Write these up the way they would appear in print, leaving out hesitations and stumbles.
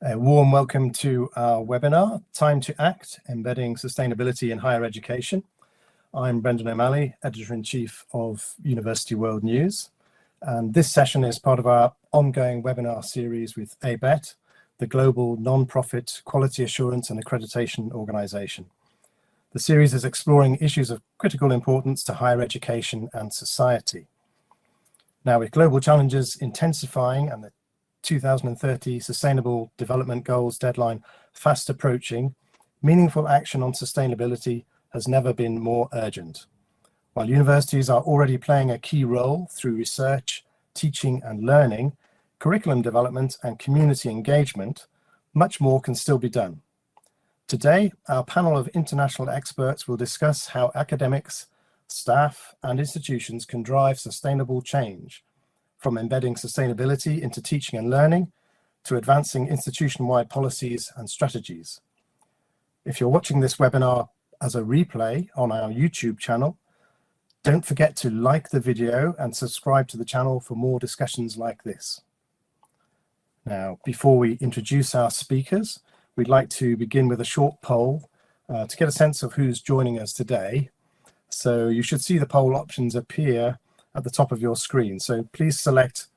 A warm welcome to our webinar, Time to Act, Embedding Sustainability in Higher Education. I'm Brendan O'Malley, Editor-in-Chief of University World News. And this session is part of our ongoing webinar series with ABET, the global non-profit quality assurance and accreditation organization. The series is exploring issues of critical importance to higher education and society. Now, with global challenges intensifying and the 2030 Sustainable Development Goals deadline fast approaching, meaningful action on sustainability has never been more urgent. While universities are already playing a key role through research, teaching and learning, curriculum development and community engagement, much more can still be done. Today, our panel of international experts will discuss how academics, staff and institutions can drive sustainable change, from embedding sustainability into teaching and learning to advancing institution-wide policies and strategies. If you're watching this webinar as a replay on our YouTube channel, don't forget to like the video and subscribe to the channel for more discussions like this. Now, before we introduce our speakers, we'd like to begin with a short poll to get a sense of who's joining us today. So you should see the poll options appear at the top of your screen. So please select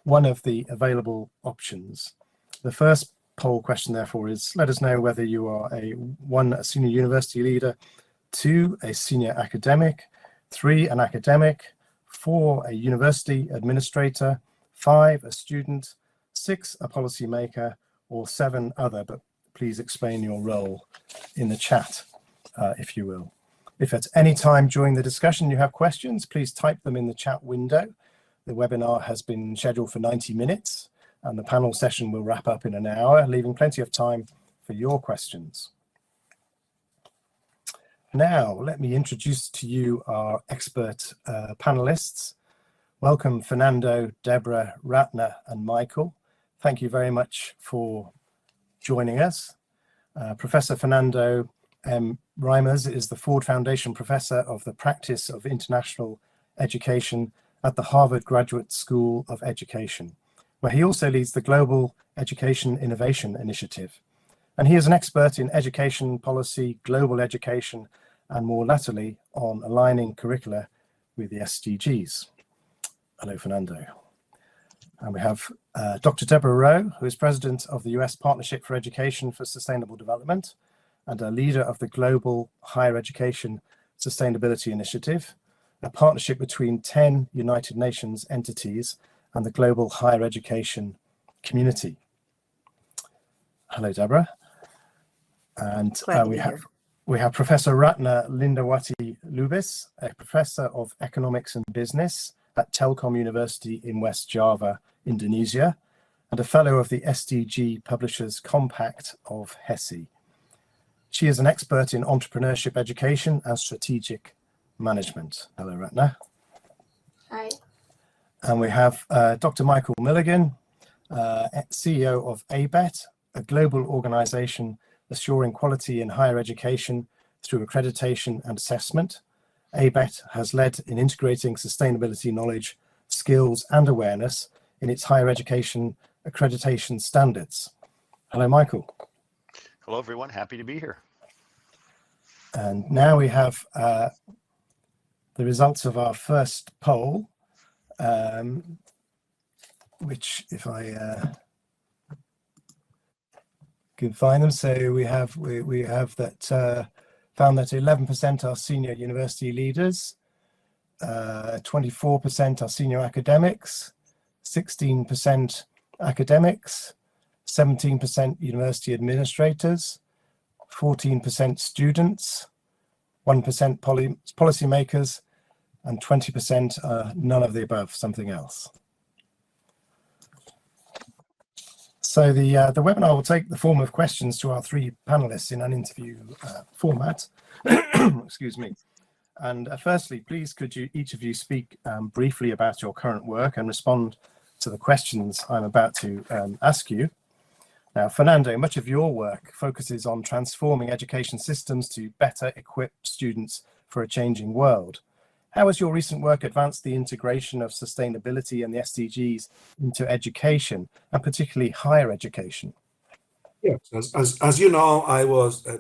one of the available options. The first poll question, therefore, is let us know whether you are a senior university leader, 2, a senior academic, 3, an academic, 4, a university administrator, 5, a student, 6, a policymaker, or 7, other, but please explain your role in the chat, if you will. If at any time during the discussion you have questions, please type them in the chat window. The webinar has been scheduled for 90 minutes and the panel session will wrap up in an hour, leaving plenty of time for your questions. Now, let me introduce to you our expert panelists. Welcome, Fernando, Debra, Ratna, and Michael. Thank you very much for joining us. Professor Fernando Reimers is the Ford Foundation Professor of the Practice of International Education at the Harvard Graduate School of Education, where he also leads the Global Education Innovation Initiative. And he is an expert in education policy, global education, and more latterly on aligning curricula with the SDGs. Hello, Fernando. And we have Dr. Debra Rowe, who is President of the US Partnership for Education for Sustainable Development, and a leader of the Global Higher Education Sustainability Initiative, a partnership between 10 United Nations entities and the global higher education community. Hello, Debra. And we have Professor Ratna Lindawati Lubis, a Professor of Economics and Business at Telkom University in West Java, Indonesia, and a Fellow of the SDG Publishers Compact of HESI. She is an expert in entrepreneurship education and strategic management. Hello, Ratna. Hi. And we have Dr. Michael Milligan, CEO of ABET, a global organization assuring quality in higher education through accreditation and assessment. ABET has led in integrating sustainability knowledge, skills, and awareness in its higher education accreditation standards. Hello, Michael. Hello, everyone. Happy to be here. And now we have the results of our first poll, which, if I can find them, so we have that found that 11% are senior university leaders, 24% are senior academics, 16% academics, 17% university administrators, 14% students, 1% policymakers, and 20% are none of the above, something else. So the webinar will take the form of questions to our 3 panelists in an interview format. Excuse me. And firstly, please could you each of you speak briefly about your current work and respond to the questions I'm about to ask you. Now, Fernando, much of your work focuses on transforming education systems to better equip students for a changing world. How has your recent work advanced the integration of sustainability and the SDGs into education, and particularly higher education? Yes, as you know,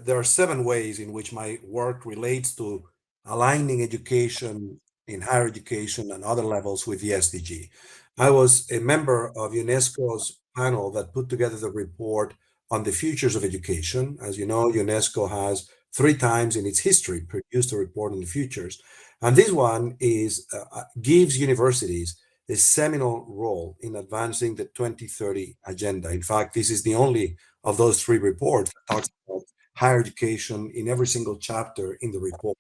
there are 7 ways in which my work relates to aligning education in higher education and other levels with the SDG. I was a member of UNESCO's panel that put together the report on the futures of education. As you know, UNESCO has 3 times in its history produced a report on the futures. And this one gives universities a seminal role in advancing the 2030 agenda. In fact, this is the only of those 3 reports that talks about higher education in every single chapter in the report.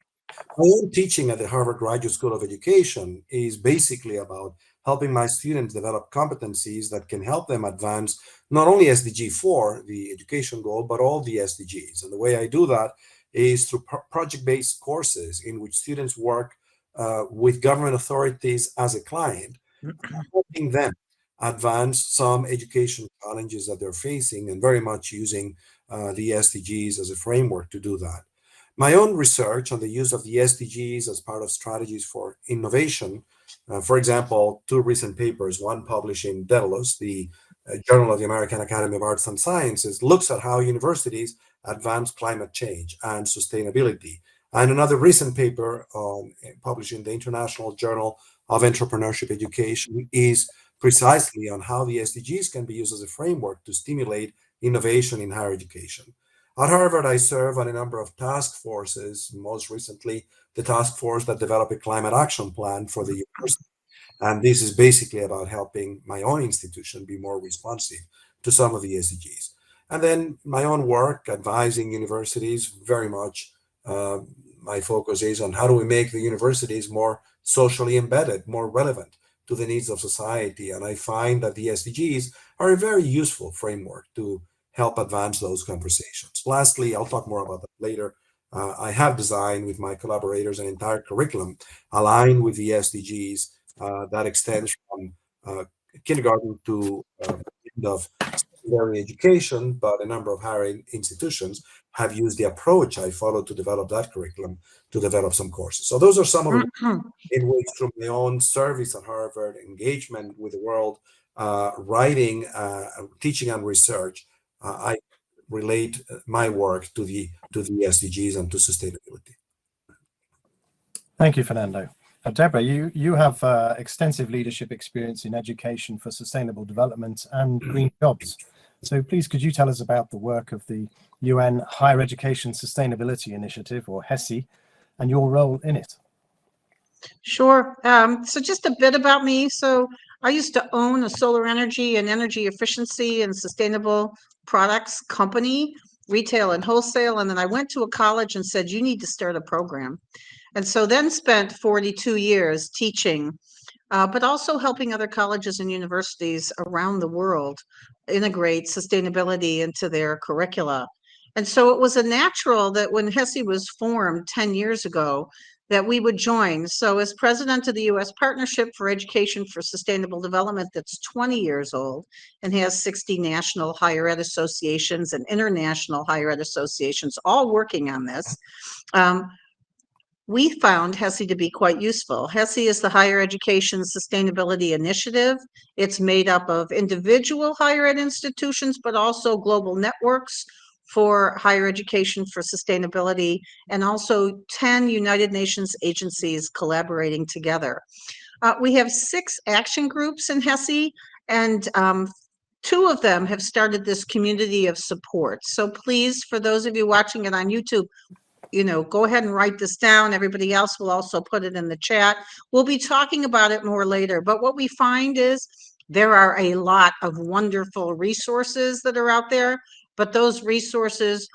My own teaching at the Harvard Graduate School of Education is basically about helping my students develop competencies that can help them advance not only SDG 4, the education goal, but all the SDGs. And the way I do that is through project-based courses in which students work with government authorities as a client, helping them advance some education challenges that they're facing, and very much using the SDGs as a framework to do that. My own research on the use of the SDGs as part of strategies for innovation, for example, 2 recent papers, one published in Daedalus, the Journal of the American Academy of Arts and Sciences, looks at how universities advance climate change and sustainability. And another recent paper published in the International Journal of Entrepreneurship Education is precisely on how the SDGs can be used as a framework to stimulate innovation in higher education. At Harvard, I serve on a number of task forces, most recently the task force that developed a climate action plan for the university. And this is basically about helping my own institution be more responsive to some of the SDGs. And then my own work advising universities, very much my focus is on how do we make the universities more socially embedded, more relevant to the needs of society. And I find that the SDGs are a very useful framework to help advance those conversations. Lastly, I'll talk more about that later. I have designed with my collaborators an entire curriculum aligned with the SDGs that extends from kindergarten to end of secondary education, but a number of higher institutions have used the approach I followed to develop that curriculum to develop some courses. So those are some of the in which, through my own service at Harvard, engagement with the world, writing, teaching, and research, I relate my work to the SDGs and to sustainability. Thank you, Fernando. Debra, you have extensive leadership experience in education for sustainable development and green jobs. So please, could you tell us about the work of the UN Higher Education Sustainability Initiative, or HESI, and your role in it? Sure. So just a bit about me. So I used to own a solar energy and energy efficiency and sustainable products company, retail and wholesale. And then I went to a college and said, you need to start a program. And so then spent 42 years teaching, but also helping other colleges and universities around the world integrate sustainability into their curricula. And so it was a natural that when HESI was formed 10 years ago, that we would join. So as president of the U.S. Partnership for Education for Sustainable Development, that's 20 years old and has 60 national higher ed associations and international higher ed associations all working on this. We found HESI to be quite useful. HESI is the Higher Education Sustainability Initiative. It's made up of individual higher ed institutions, but also global networks for higher education for sustainability, and also 10 United Nations agencies collaborating together. We have 6 action groups in HESI, and 2 of them have started this community of support. So please, for those of you watching it on YouTube, go ahead and write this down. Everybody else will also put it in the chat. We'll be talking about it more later. But what we find is there are a lot of wonderful resources that are out there, but those resources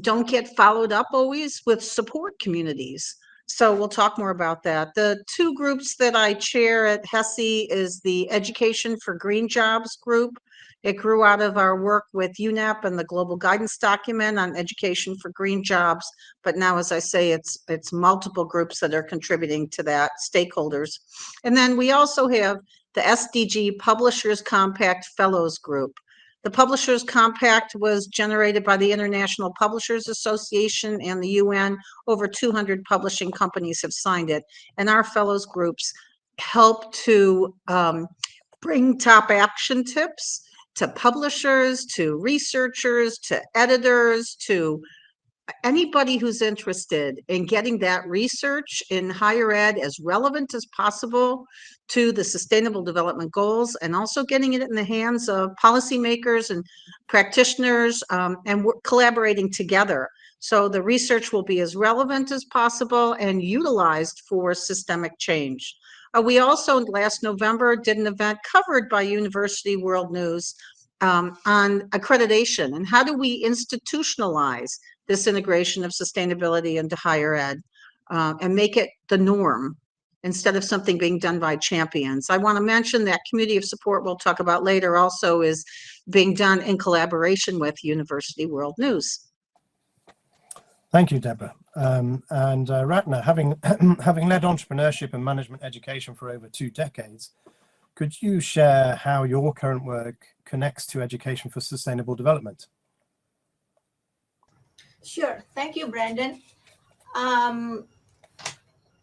don't get followed up always with support communities. So we'll talk more about that. The 2 groups that I chair at HESI is the Education for Green Jobs group. It grew out of our work with UNEP and the Global Guidance Document on Education for Green Jobs. But now, as I say, it's multiple groups that are contributing to that, stakeholders. And then we also have the SDG Publishers Compact Fellows Group. The Publishers Compact was generated by the International Publishers Association and the UN. Over 200 publishing companies have signed it. And our fellows groups help to bring top action tips to publishers, to researchers, to editors, to anybody who's interested in getting that research in higher ed as relevant as possible to the Sustainable Development Goals, and also getting it in the hands of policymakers and practitioners, and we're collaborating together. So the research will be as relevant as possible and utilized for systemic change. We also, last November, did an event covered by University World News on accreditation and how do we institutionalize this integration of sustainability into higher ed and make it the norm instead of something being done by champions. I want to mention that community of support we'll talk about later also is being done in collaboration with University World News. Thank you, Debra. And Ratna, having led entrepreneurship and management education for over 2 decades, could you share how your current work connects to education for sustainable development? Sure. Thank you, Brandon. I'm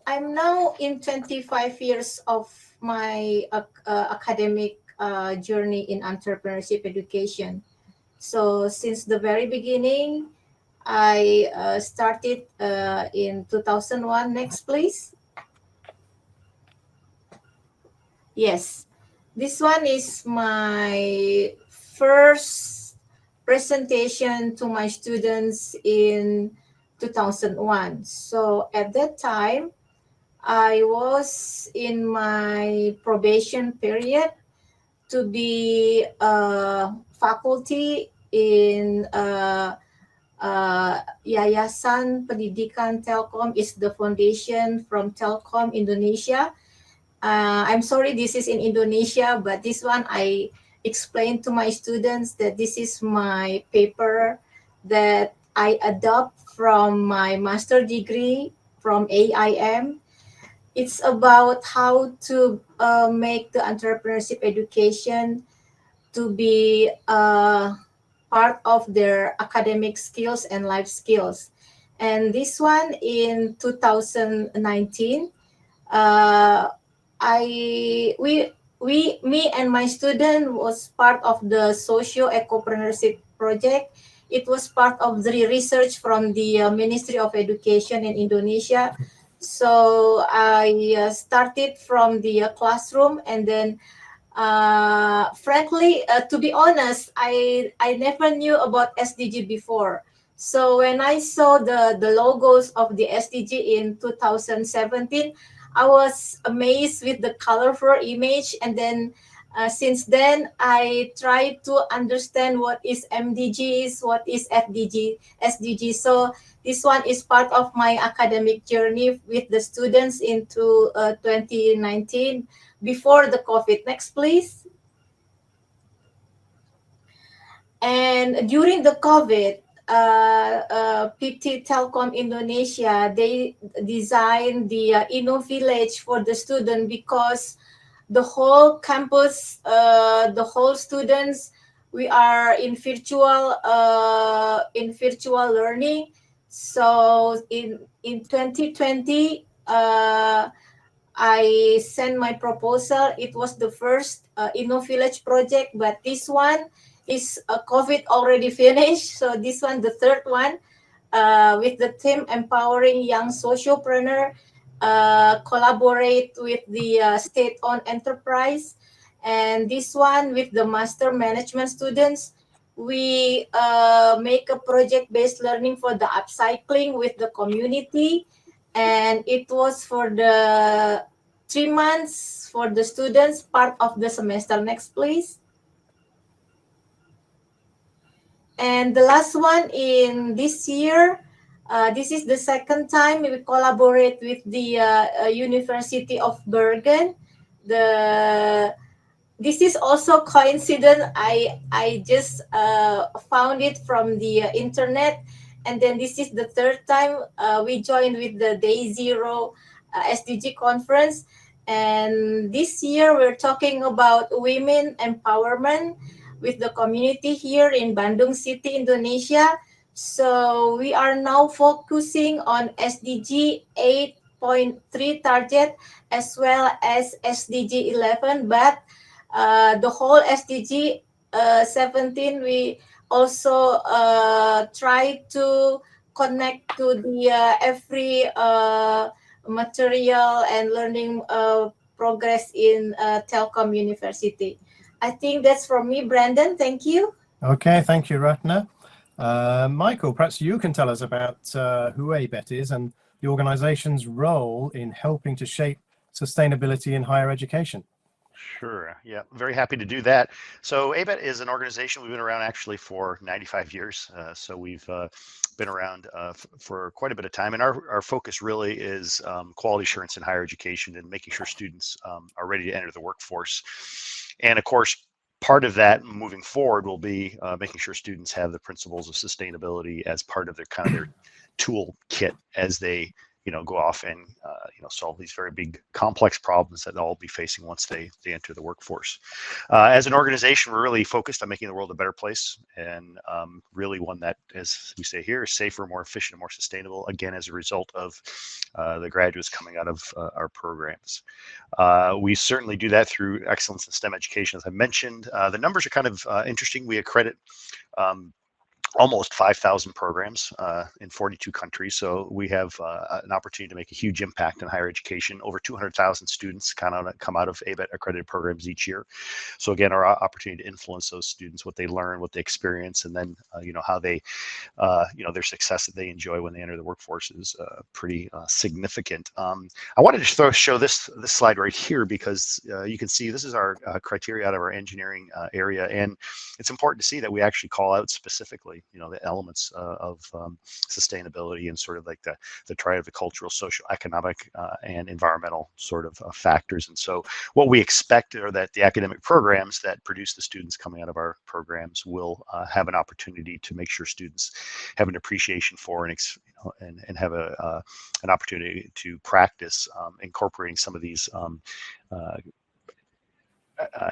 now in 25 years of my academic journey in entrepreneurship education. So since the very beginning, I started in 2001. Next, please. Yes, this one is my first presentation to my students in 2001. So at that time, I was in my probation period to be a faculty in Yayasan Pendidikan Telkom. Is the foundation from Telkom Indonesia. I'm sorry, this is in Indonesia, but this one I explained to my students that this is my paper that I adopt from my master degree from AIM. It's about how to make the entrepreneurship education to be part of their academic skills and life skills. And this one in 2019, me and my student was part of the socio-ecopreneurship project. It was part of the research from the Ministry of Education in Indonesia. So I started from the classroom, and then frankly, to be honest, I never knew about SDG before. So when I saw the logos of the SDG in 2017, I was amazed with the colorful image. And then since then, I tried to understand what is MDGs, what is SDG. So this one is part of my academic journey with the students into 2019 before the COVID. Next, please. And during the COVID, PT Telkom Indonesia, they designed the Inno Village for the student, because the whole campus, the whole students, we are in virtual learning. So in 2020, I sent my proposal. It was the first Inno Village project, but this one is COVID already finished. So this one, the third one, with the theme empowering young sociopreneur, collaborate with the state-owned enterprise. And this one with the master management students, we make a project-based learning for the upcycling with the community. And it was for the 3 months for the students, part of the semester. Next, please. And the last one in this year, this is the second time we collaborate with the University of Bergen. This is also coincidence. I just found it from the internet. And then this is the third time we joined with the Day Zero SDG conference. And this year we're talking about women empowerment with the community here in Bandung City, Indonesia. So we are now focusing on SDG 8.3 target as well as SDG 11, but the whole SDG 17, we also try to connect to the every material and learning progress in Telkom University. I think that's from me, Brandon. Thank you. Okay, thank you, Ratna. Michael, perhaps you can tell us about who ABET is and the organization's role in helping to shape sustainability in higher education. Sure. Yeah, very happy to do that. So ABET is an organization we've been around actually for 95 years. So we've been around for quite a bit of time, and our focus really is quality assurance in higher education and making sure students are ready to enter the workforce. And of course, part of that moving forward will be making sure students have the principles of sustainability as part of their their toolkit as they go off and solve these very big complex problems that they'll all be facing once they enter the workforce. As an organization, we're really focused on making the world a better place, and really one that, as we say here, is safer, more efficient, and more sustainable, again, as a result of the graduates coming out of our programs. We certainly do that through excellence in STEM education, as I mentioned. The numbers are kind of interesting. We accredit almost 5,000 programs in 42 countries. So we have an opportunity to make a huge impact in higher education. Over 200,000 students come out of ABET accredited programs each year. So again, our opportunity to influence those students, what they learn, what they experience, and then how they, their success that they enjoy when they enter the workforce is pretty significant. I wanted to show this slide right here because you can see this is our criteria out of our engineering area, and it's important to see that we actually call out specifically the elements of sustainability and sort of like the triad of the cultural, social, economic, and environmental sort of factors. And so what we expect are that the academic programs that produce the students coming out of our programs will have an opportunity to make sure students have an appreciation for and have an opportunity to practice incorporating some of these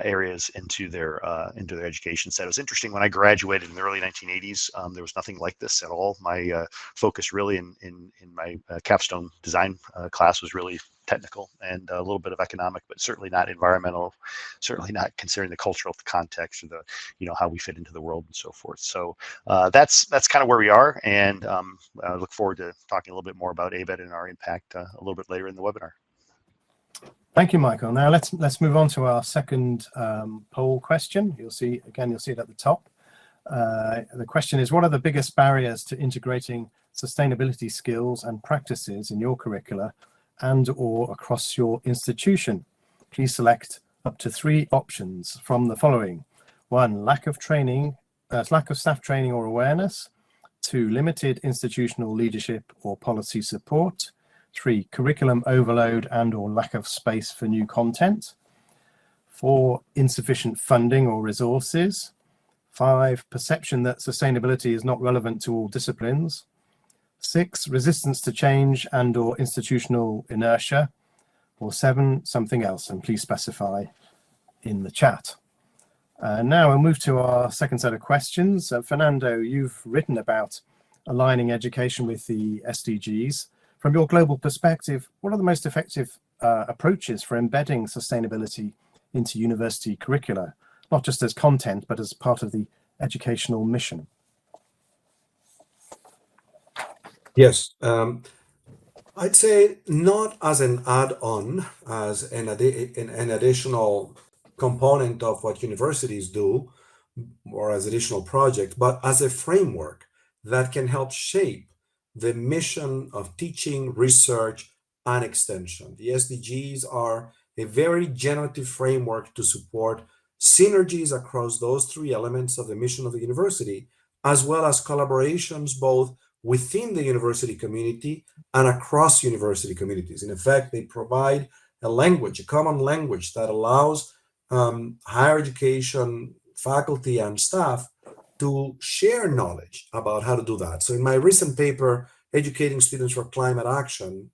areas into their education set. It was interesting when I graduated in the early 1980s. There was nothing like this at all. My focus really in my capstone design class was really technical and a little bit of economic, but certainly not environmental, certainly not considering the cultural context or the how we fit into the world and so forth. So that's kind of where we are, and I look forward to talking a little bit more about ABET and our impact a little bit later in the webinar. Thank you, Michael. Now let's move on to our second poll question. You'll see it at the top. The question is, what are the biggest barriers to integrating sustainability skills and practices in your curricula and or across your institution? Please select up to 3 options from the following. 1, lack of staff training or awareness. 2, limited institutional leadership or policy support. 3, curriculum overload and or lack of space for new content. 4, insufficient funding or resources. 5, perception that sustainability is not relevant to all disciplines. 6, resistance to change and or institutional inertia. Or 7, something else, and please specify in the chat. Now we'll move to our second set of questions. Fernando, you've written about aligning education with the SDGs. From your global perspective, what are the most effective approaches for embedding sustainability into university curricula, not just as content, but as part of the educational mission? Yes, I'd say not as an add-on, as an additional component of what universities do, or as additional project, but as a framework that can help shape the mission of teaching, research, and extension. The SDGs are a very generative framework to support synergies across those 3 elements of the mission of the university, as well as collaborations both within the university community and across university communities. In effect, they provide a language, a common language that allows higher education faculty and staff to share knowledge about how to do that. So in my recent paper, Educating Students for Climate Action,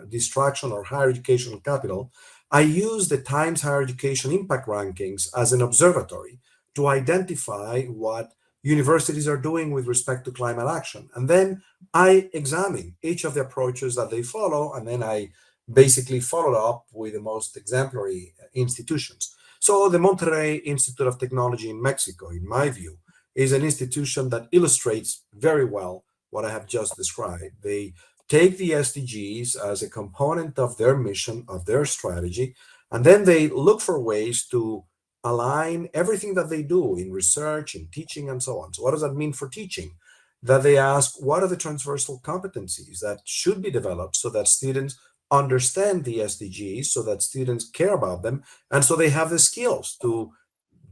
Distraction or Higher Educational Capital, I used the Times Higher Education Impact Rankings as an observatory to identify what universities are doing with respect to climate action. And then I examine each of the approaches that they follow, and then I basically followed up with the most exemplary institutions. So the Monterrey Institute of Technology in Mexico, in my view, is an institution that illustrates very well what I have just described. They take the SDGs as a component of their mission, of their strategy, and then they look for ways to align everything that they do in research, in teaching, and so on. So what does that mean for teaching? That they ask, what are the transversal competencies that should be developed so that students understand the SDGs, so that students care about them, and so they have the skills to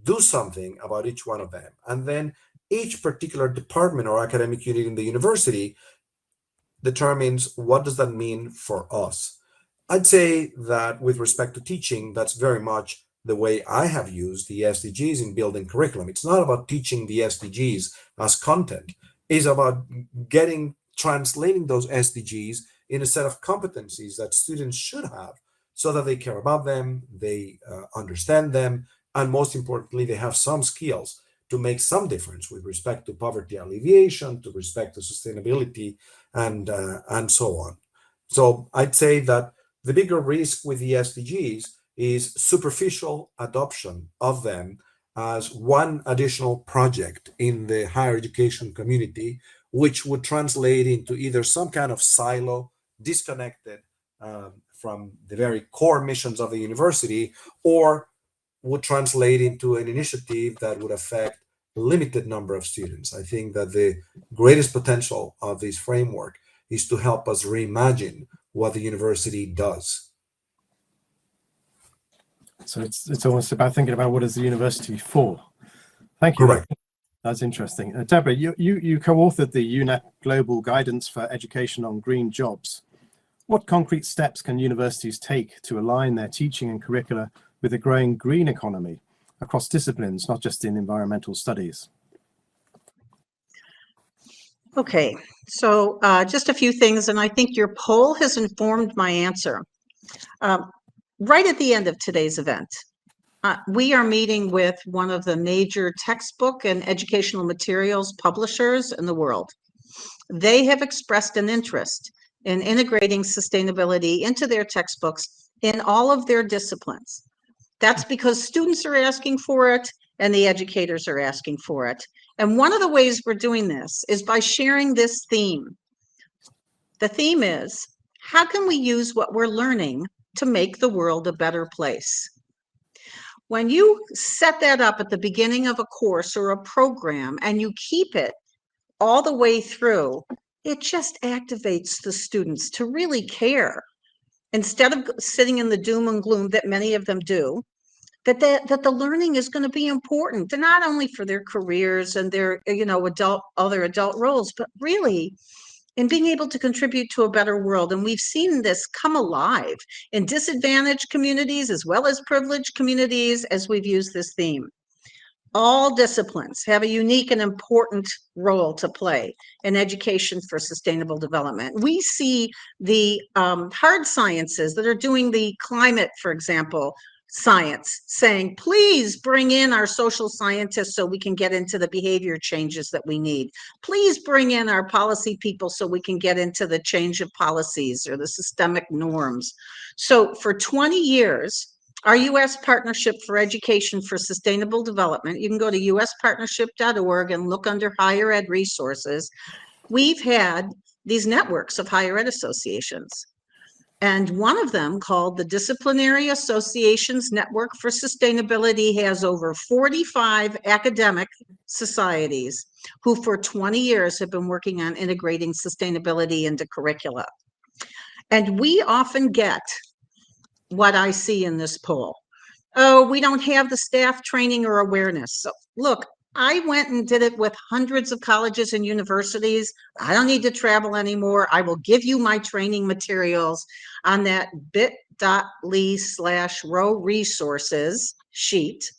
do something about each one of them. And then each particular department or academic unit in the university determines what does that mean for us. I'd say that with respect to teaching, that's very much the way I have used the SDGs in building curriculum. It's not about teaching the SDGs as content. It's about translating those SDGs in a set of competencies that students should have so that they care about them, they understand them, and most importantly, they have some skills to make some difference with respect to poverty alleviation, to respect to sustainability, and so on. So I'd say that the bigger risk with the SDGs is superficial adoption of them as one additional project in the higher education community, which would translate into either some kind of silo, disconnected from the very core missions of the university, or would translate into an initiative that would affect a limited number of students. I think that the greatest potential of this framework is to help us reimagine what the university does. So it's almost about thinking about what is the university for. Thank you. Correct. That's interesting. Debra, you co-authored the UNEP Global Guidance for Education on Green Jobs. What concrete steps can universities take to align their teaching and curricula with the growing green economy across disciplines, not just in environmental studies? Okay, so just a few things, and I think your poll has informed my answer. Right at the end of today's event, we are meeting with one of the major textbook and educational materials publishers in the world. They have expressed an interest in integrating sustainability into their textbooks in all of their disciplines. That's because students are asking for it and the educators are asking for it. And one of the ways we're doing this is by sharing this theme. The theme is, how can we use what we're learning to make the world a better place? When you set that up at the beginning of a course or a program and you keep it all the way through, it just activates the students to really care. Instead of sitting in the doom and gloom that many of them do, that the learning is going to be important, and not only for their careers and their other adult roles, but really in being able to contribute to a better world. And we've seen this come alive in disadvantaged communities as well as privileged communities as we've used this theme. All disciplines have a unique and important role to play in education for sustainable development. We see the hard sciences that are doing the climate, for example, science, saying, please bring in our social scientists so we can get into the behavior changes that we need. Please bring in our policy people so we can get into the change of policies or the systemic norms. So for 20 years, our U.S. Partnership for Education for Sustainable Development, you can go to uspartnership.org and look under higher ed resources. We've had these networks of higher ed associations. And one of them, called the Disciplinary Associations Network for Sustainability, has over 45 academic societies who for 20 years have been working on integrating sustainability into curricula. And we often get what I see in this poll. Oh, we don't have the staff training or awareness. So look, I went and did it with hundreds of colleges and universities. I don't need to travel anymore. I will give you my training materials on that bit.ly/Rowe resources sheet.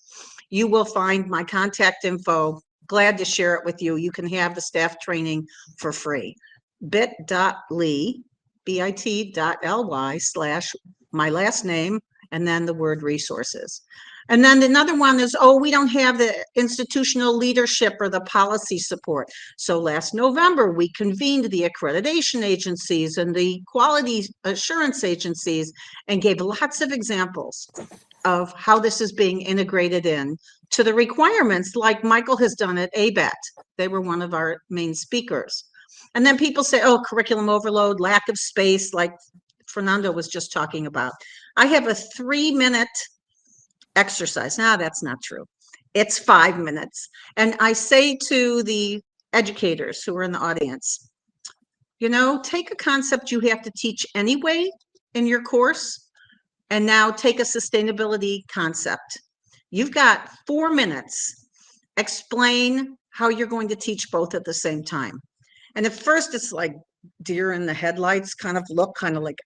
You will find my contact info. Glad to share it with you. You can have the staff training for free. bit.ly, bit.ly/my last name, and then the word resources. And then another one is, oh, we don't have the institutional leadership or the policy support. So last November, we convened the accreditation agencies and the quality assurance agencies and gave lots of examples of how this is being integrated in to the requirements, like Michael has done at ABET. They were one of our main speakers. And then people say, oh, curriculum overload, lack of space, like Fernando was just talking about. I have a 3-minute exercise. Now, that's not true. It's 5 minutes. And I say to the educators who are in the audience, you know, take a concept you have to teach anyway in your course, and now take a sustainability concept. You've got 4 minutes. Explain how you're going to teach both at the same time. And at first it's like deer in the headlights kind of look, kind of like,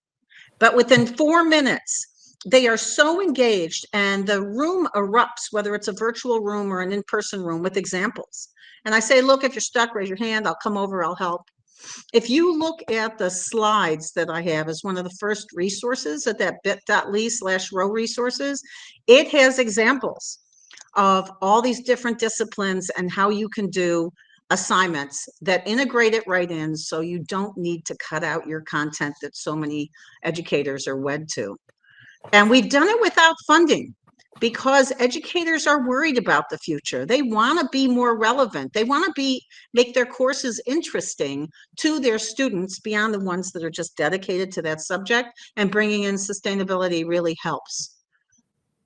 but within 4 minutes, they are so engaged and the room erupts, whether it's a virtual room or an in-person room, with examples. And I say, look, if you're stuck, raise your hand. I'll come over, I'll help. If you look at the slides that I have as one of the first resources at that bit.ly/Rowe resources, it has examples of all these different disciplines and how you can do assignments that integrate it right in, so you don't need to cut out your content that so many educators are wed to. And we've done it without funding, because educators are worried about the future. They want to be more relevant. They want to make their courses interesting to their students beyond the ones that are just dedicated to that subject, and bringing in sustainability really helps.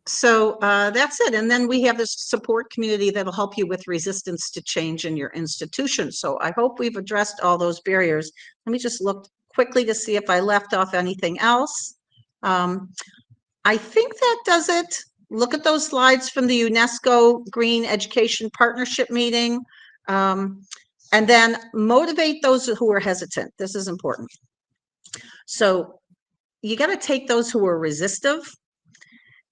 So that's it. And then we have this support community that'll help you with resistance to change in your institution. So I hope we've addressed all those barriers. Let me just look quickly to see if I left off anything else. I think that does it. Look at those slides from the UNESCO Green Education Partnership meeting. And then motivate those who are hesitant. This is important. So you got to take those who are resistive,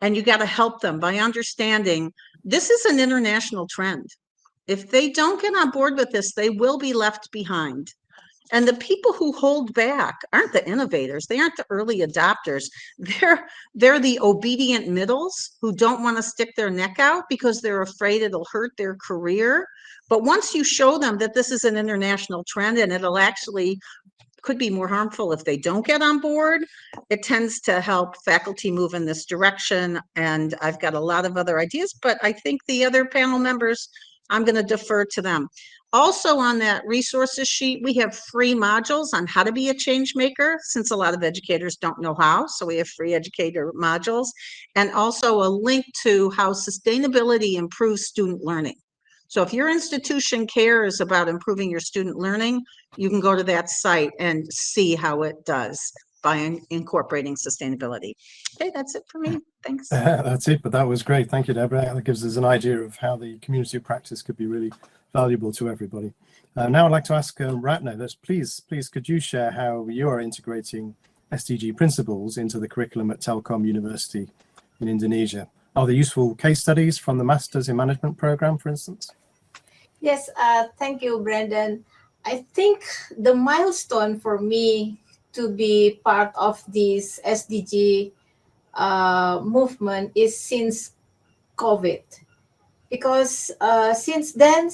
and you got to help them by understanding this is an international trend. If they don't get on board with this, they will be left behind. And the people who hold back aren't the innovators. They aren't the early adopters. They're the obedient middles who don't want to stick their neck out because they're afraid it'll hurt their career. But once you show them that this is an international trend and it'll actually could be more harmful if they don't get on board, it tends to help faculty move in this direction. And I've got a lot of other ideas, but I think the other panel members, I'm going to defer to them. Also on that resources sheet, we have free modules on how to be a change maker, since a lot of educators don't know how. So we have free educator modules, and also a link to how sustainability improves student learning. So if your institution cares about improving your student learning, you can go to that site and see how it does by incorporating sustainability. Okay, that's it for me. Thanks. That's it, but that was great. Thank you, Debra. That gives us an idea of how the community of practice could be really valuable to everybody. Now I'd like to ask Ratna, please, could you share how you are integrating SDG principles into the curriculum at Telkom University in Indonesia? Are there useful case studies from the Masters in Management program, for instance? Yes, thank you, Brandon. I think the milestone for me to be part of this SDG movement is since COVID, because since then,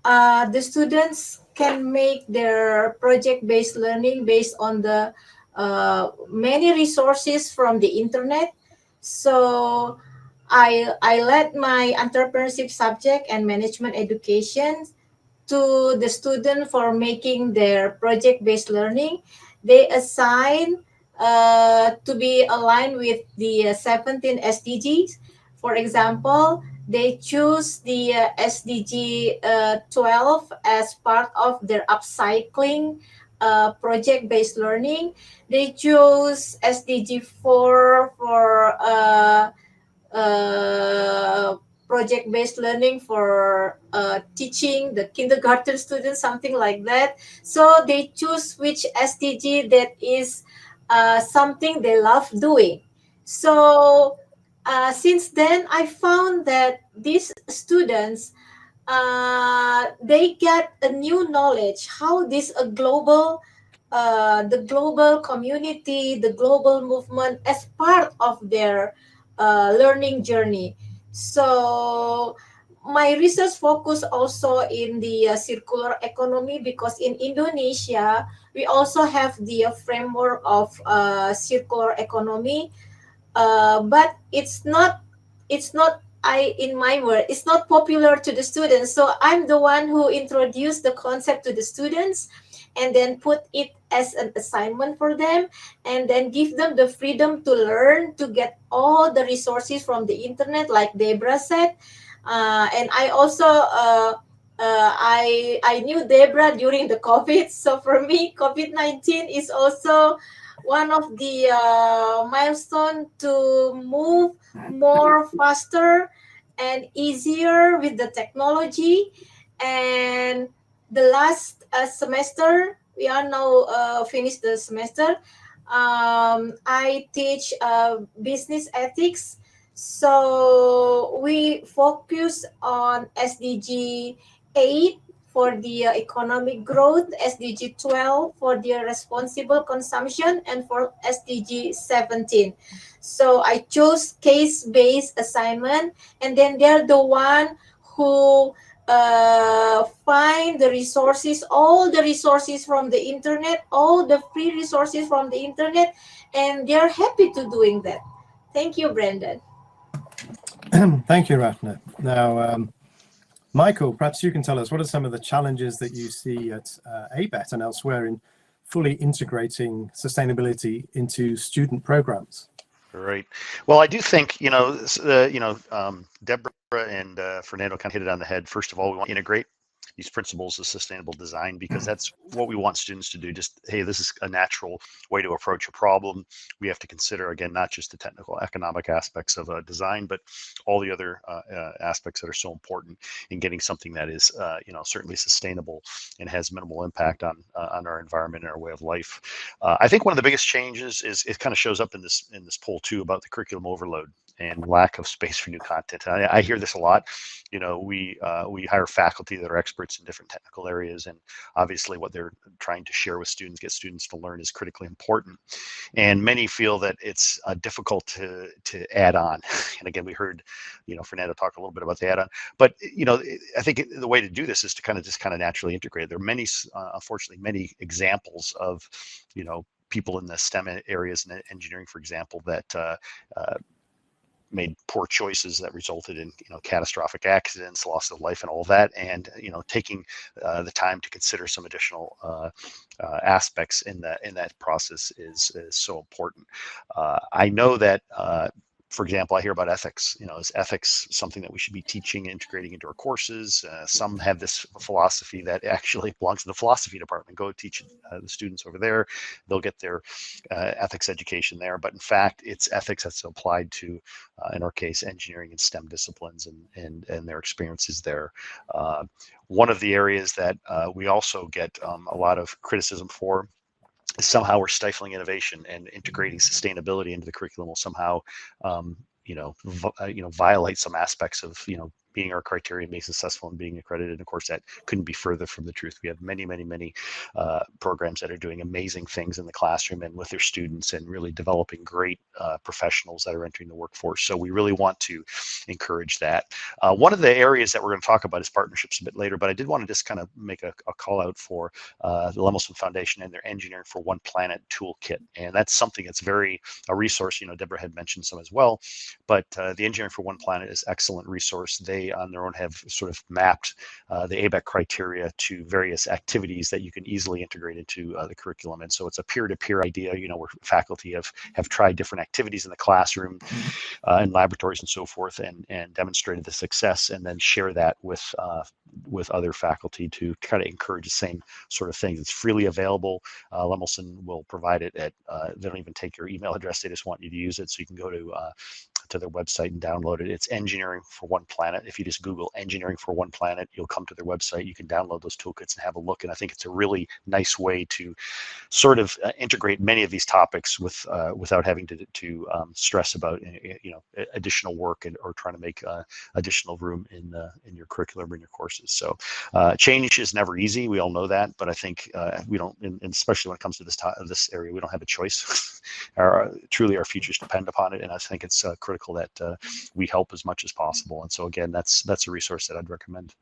the students can make their project-based learning based on the many resources from the internet. So I led my entrepreneurship subject and management education to the student for making their project-based learning. They assign to be aligned with the 17 SDGs. For example, they choose the SDG 12 as part of their upcycling project-based learning. They choose SDG 4 for project-based learning for teaching the kindergarten students, something like that. So they choose which SDG that is something they love doing. So since then, I found that these students, they get a new knowledge, how this global, the global community, the global movement as part of their learning journey. So my research focus also in the circular economy, because in Indonesia, we also have the framework of circular economy. but it's not in my word, it's not popular to the students. So I'm the one who introduced the concept to the students and then put it as an assignment for them, and then give them the freedom to learn, to get all the resources from the internet, like Debra said. And I also I knew Debra during the COVID, so for me COVID-19 is also one of the milestone to move more faster and easier with the technology. And the last semester, we are now finished the semester. I teach business ethics, so we focus on SDG 8 for the economic growth, SDG 12 for the responsible consumption, and for SDG 17. So I chose case-based assignment, and then they're the one who find the resources, all the resources from the internet, all the free resources from the internet, and they're happy to doing that. Thank you, Brandon. Thank you, Ratna. Now, Michael, perhaps you can tell us what are some of the challenges that you see at ABET and elsewhere in fully integrating sustainability into student programs? Right. Well, I do think, Debra and Fernando kind of hit it on the head. First of all, we want to integrate these principles of sustainable design, because that's what we want students to do. Just, hey, this is a natural way to approach a problem. We have to consider, again, not just the technical economic aspects of design, but all the other aspects that are so important in getting something that is, certainly sustainable and has minimal impact on our environment and our way of life. I think one of the biggest changes is, it kind of shows up in this poll too, about the curriculum overload and lack of space for new content. I hear this a lot. We hire faculty that are experts in different technical areas, and obviously what they're trying to share with students, get students to learn, is critically important. And many feel that it's difficult to add on. And again, we heard, Fernando talk a little bit about the add-on. But I think the way to do this is to kind of naturally integrate. There are many, unfortunately, many examples of people in the STEM areas and engineering, for example, that made poor choices that resulted in catastrophic accidents, loss of life, and all that. And taking the time to consider some additional aspects in that process is so important. I know that. For example, I hear about ethics. Is ethics something that we should be teaching, integrating into our courses? Some have this philosophy that actually belongs to the philosophy department. Go teach the students over there. They'll get their ethics education there. But in fact, it's ethics that's applied to, in our case, engineering and STEM disciplines and their experiences there. One of the areas that we also get a lot of criticism for, somehow we're stifling innovation, and integrating sustainability into the curriculum will somehow, violate some aspects of, being our criteria, being successful and being accredited. And of course, that couldn't be further from the truth. We have many, many, many programs that are doing amazing things in the classroom and with their students, and really developing great professionals that are entering the workforce. So we really want to encourage that. One of the areas that we're going to talk about is partnerships a bit later, but I did want to just kind of make a call out for the Lemelson Foundation and their Engineering for One Planet toolkit. And that's something that's a resource, Debra had mentioned some as well, but the Engineering for One Planet is an excellent resource. They on their own have sort of mapped the ABET criteria to various activities that you can easily integrate into the curriculum. And so it's a peer-to-peer idea, where faculty have tried different activities in the classroom, in laboratories and so forth, and demonstrated the success, and then share that with other faculty to kind of encourage the same sort of things. It's freely available. Lemelson will provide it at, they don't even take your email address. They just want you to use it. So you can go to their website and download it. It's Engineering for One Planet. If you just Google Engineering for One Planet, you'll come to their website. You can download those toolkits and have a look. And I think it's a really nice way to sort of integrate many of these topics without having to stress about additional work or trying to make additional room in your curriculum or in your courses. So change is never easy. We all know that, but I think we don't, and especially when it comes to this area, we don't have a choice. Truly, our futures depend upon it, and I think it's critical that we help as much as possible. And so again, that's a resource that I'd recommend.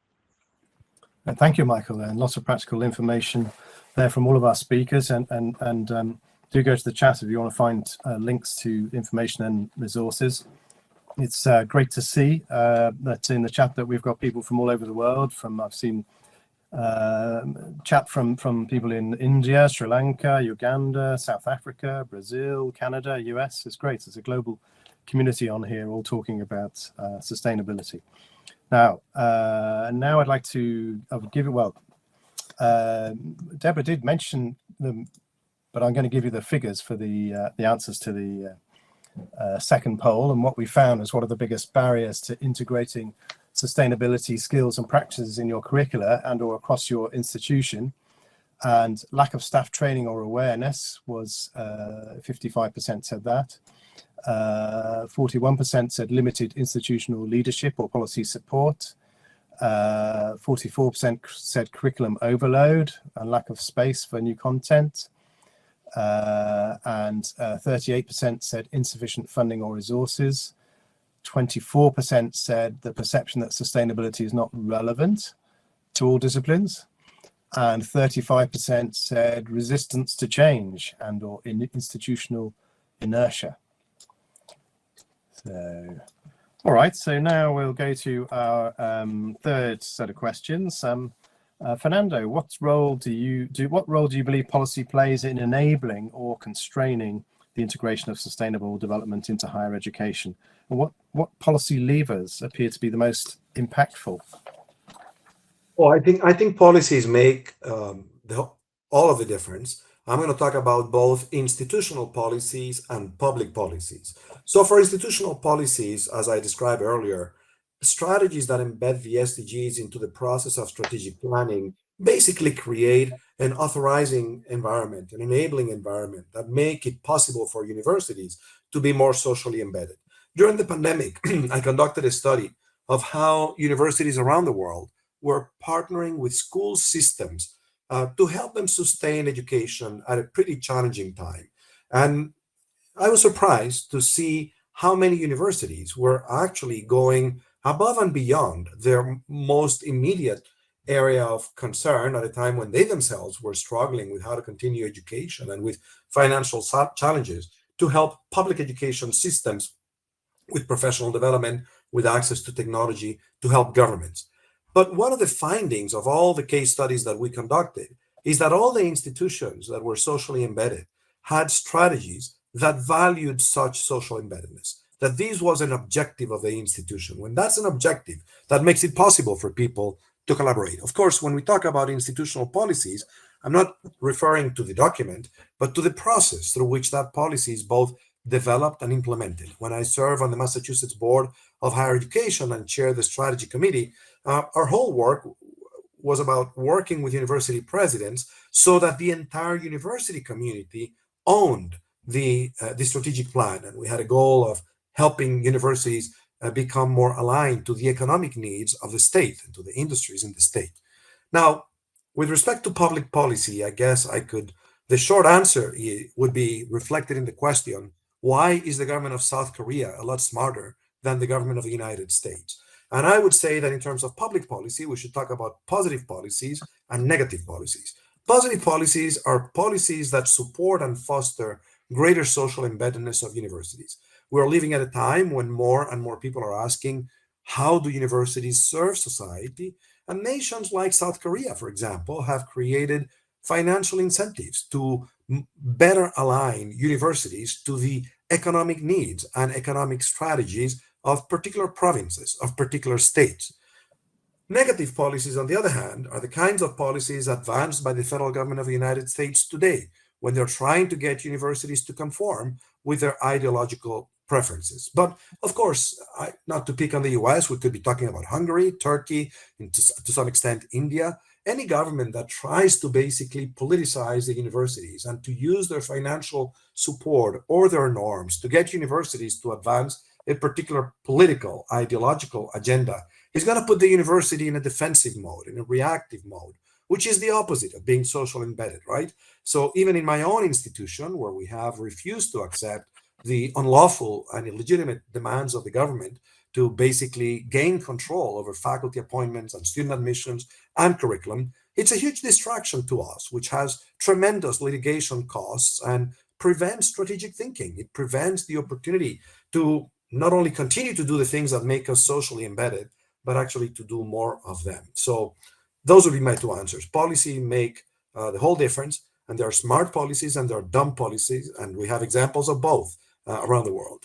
Thank you, Michael, and lots of practical information there from all of our speakers. And do go to the chat if you want to find links to information and resources. It's great to see that in the chat that we've got people from all over the world. I've seen chat from people in India, Sri Lanka, Uganda, South Africa, Brazil, Canada, US. It's great. It's a global community on here, all talking about sustainability. Now I'd like to give it. Well, Debra did mention them, but I'm going to give you the figures for the answers to the second poll, and what we found is what are the biggest barriers to integrating sustainability skills and practices in your curricula and or across your institution. And lack of staff training or awareness was 55% said that. 41% said limited institutional leadership or policy support. 44% said curriculum overload and lack of space for new content. And 38% said insufficient funding or resources. 24% said the perception that sustainability is not relevant to all disciplines. And 35% said resistance to change and or institutional inertia. So, all right, so now we'll go to our third set of questions. Fernando, what role do you believe policy plays in enabling or constraining the integration of sustainable development into higher education? And what policy levers appear to be the most impactful? Well, I think policies make all of the difference. I'm going to talk about both institutional policies and public policies. So for institutional policies, as I described earlier, strategies that embed the SDGs into the process of strategic planning basically create an authorizing environment, an enabling environment that make it possible for universities to be more socially embedded. During the pandemic, I conducted a study of how universities around the world were partnering with school systems to help them sustain education at a pretty challenging time. And I was surprised to see how many universities were actually going above and beyond their most immediate area of concern at a time when they themselves were struggling with how to continue education and with financial challenges, to help public education systems with professional development, with access to technology, to help governments. But one of the findings of all the case studies that we conducted is that all the institutions that were socially embedded had strategies that valued such social embeddedness, that this was an objective of the institution. When that's an objective, that makes it possible for people to collaborate. Of course, when we talk about institutional policies, I'm not referring to the document, but to the process through which that policy is both developed and implemented. When I serve on the Massachusetts Board of Higher Education and chair the strategy committee, our whole work was about working with university presidents so that the entire university community owned the strategic plan. And we had a goal of helping universities become more aligned to the economic needs of the state and to the industries in the state. Now, with respect to public policy, I guess the short answer would be reflected in the question, why is the government of South Korea a lot smarter than the government of the United States? And I would say that in terms of public policy, we should talk about positive policies and negative policies. Positive policies are policies that support and foster greater social embeddedness of universities. We're living at a time when more and more people are asking, how do universities serve society? And nations like South Korea, for example, have created financial incentives to better align universities to the economic needs and economic strategies of particular provinces, of particular states. Negative policies, on the other hand, are the kinds of policies advanced by the federal government of the United States today, when they're trying to get universities to conform with their ideological preferences. But of course, not to pick on the US, we could be talking about Hungary, Turkey, and to some extent India. Any government that tries to basically politicize the universities and to use their financial support or their norms to get universities to advance a particular political, ideological agenda is going to put the university in a defensive mode, in a reactive mode, which is the opposite of being social embedded, right? So even in my own institution, where we have refused to accept the unlawful and illegitimate demands of the government to basically gain control over faculty appointments and student admissions and curriculum, it's a huge distraction to us, which has tremendous litigation costs and prevents strategic thinking. It prevents the opportunity to not only continue to do the things that make us socially embedded, but actually to do more of them. So those would be my two answers. Policy make the whole difference, and there are smart policies and there are dumb policies, and we have examples of both around the world.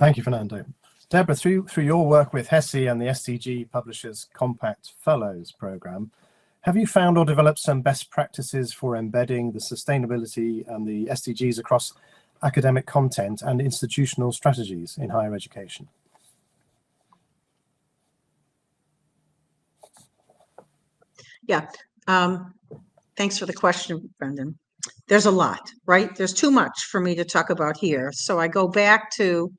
Thank you, Fernando. Debra, through your work with HESI and the SDG Publishers Compact Fellows Program, have you found or developed some best practices for embedding the sustainability and the SDGs across academic content and institutional strategies in higher education? Yeah, thanks for the question, Brendan. There's a lot, right? There's too much for me to talk about here. So I go back to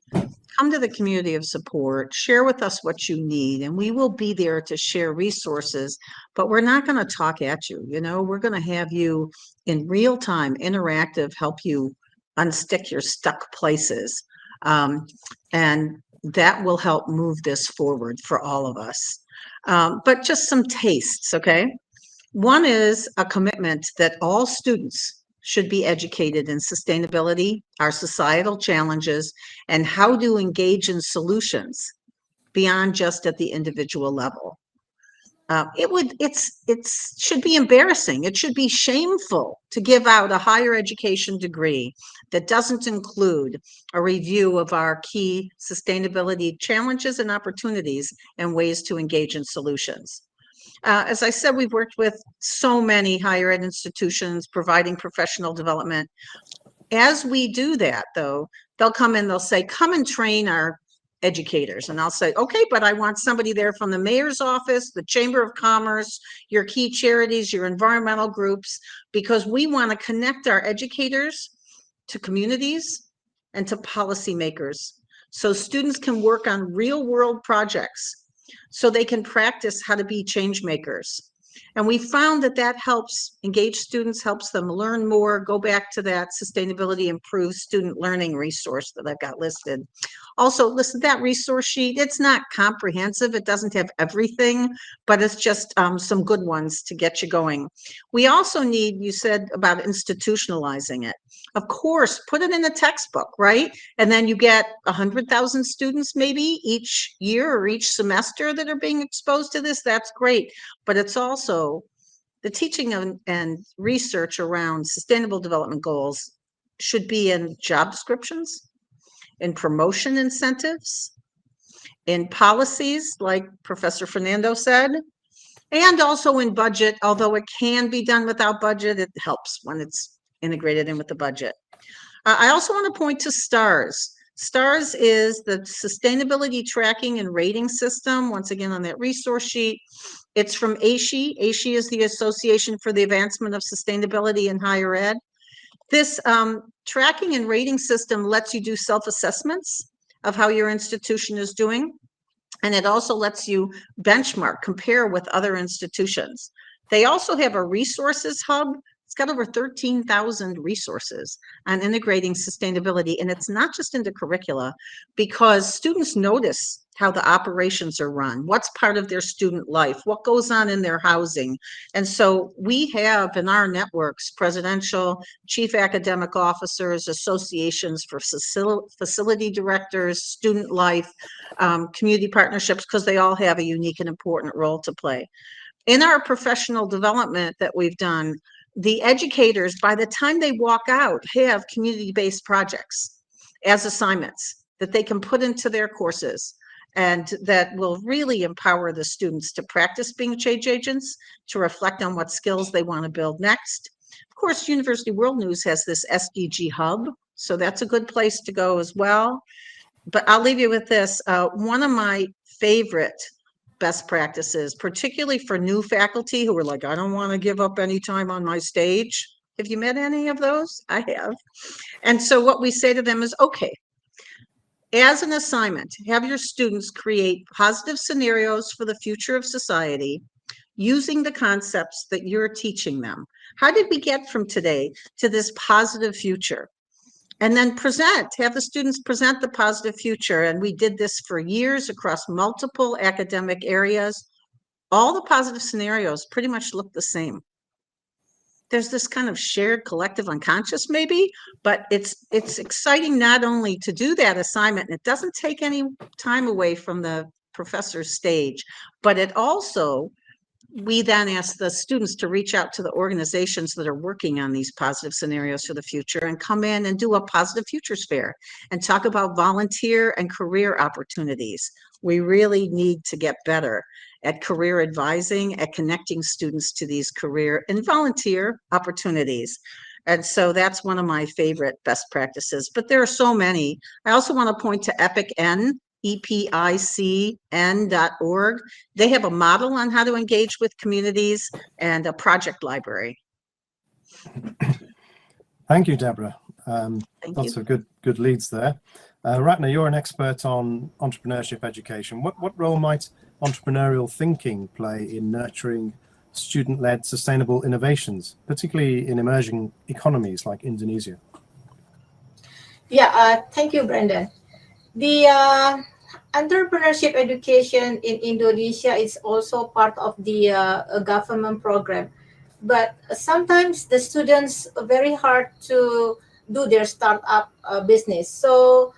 come to the community of support, share with us what you need, and we will be there to share resources, but we're not going to talk at you. You know, we're going to have you in real time, interactive, help you unstick your stuck places. And that will help move this forward for all of us. But just some tastes, okay? One is a commitment that all students should be educated in sustainability, our societal challenges, and how to engage in solutions beyond just at the individual level. It should be embarrassing. It should be shameful to give out a higher education degree that doesn't include a review of our key sustainability challenges and opportunities and ways to engage in solutions. As I said, we've worked with so many higher ed institutions providing professional development. As we do that, though, they'll come in, they'll say, come and train our educators. And I'll say, okay, but I want somebody there from the mayor's office, the Chamber of Commerce, your key charities, your environmental groups, because we want to connect our educators to communities and to policymakers so students can work on real world projects, so they can practice how to be change makers. And we found that that helps engage students, helps them learn more. Go back to that sustainability improves student learning resource that I've got listed. Also, listen, that resource sheet, it's not comprehensive. It doesn't have everything, but it's just some good ones to get you going. We also need, you said about institutionalizing it. Of course, put it in a textbook, right? And then you get 100,000 students maybe each year or each semester that are being exposed to this. That's great. But it's also the teaching and research around sustainable development goals should be in job descriptions, in promotion incentives, in policies, like Professor Fernando said, and also in budget. Although it can be done without budget, it helps when it's integrated in with the budget. I also want to point to STARS. STARS is the sustainability tracking and rating system, once again on that resource sheet. It's from ASHE. ASHE is the Association for the Advancement of Sustainability in Higher Ed. This tracking and rating system lets you do self-assessments of how your institution is doing. And it also lets you benchmark, compare with other institutions. They also have a resources hub. It's got over 13,000 resources on integrating sustainability. And it's not just into curricula, because students notice how the operations are run, what's part of their student life, what goes on in their housing. And so we have in our networks, presidential, chief academic officers, associations for facility directors, student life, community partnerships, because they all have a unique and important role to play. In our professional development that we've done, the educators, by the time they walk out, have community-based projects as assignments that they can put into their courses, and that will really empower the students to practice being change agents, to reflect on what skills they want to build next. Of course, University World News has this SDG hub, so that's a good place to go as well. But I'll leave you with this. One of my favorite best practices, particularly for new faculty who are like, I don't want to give up any time on my stage. Have you met any of those? I have. And so what we say to them is, okay, as an assignment, have your students create positive scenarios for the future of society using the concepts that you're teaching them. How did we get from today to this positive future? And then have the students present the positive future. And we did this for years across multiple academic areas. All the positive scenarios pretty much look the same. there's this kind of shared collective unconscious maybe, but it's exciting not only to do that assignment, and it doesn't take any time away from the professor's stage, but it also, we then ask the students to reach out to the organizations that are working on these positive scenarios for the future and come in and do a positive futures fair and talk about volunteer and career opportunities. We really need to get better at career advising, at connecting students to these career and volunteer opportunities. And so that's one of my favorite best practices, but there are so many. I also want to point to EPICN, EPICN.org. They have a model on how to engage with communities and a project library. Thank you, Debra. Thank Lots you. of good leads there. Ratna, you're an expert on entrepreneurship education. What role might entrepreneurial thinking play in nurturing student-led sustainable innovations, particularly in emerging economies like Indonesia? Yeah, thank you, Brendan. The entrepreneurship education in Indonesia is also part of the government program, but sometimes the students are very hard to do their startup business. So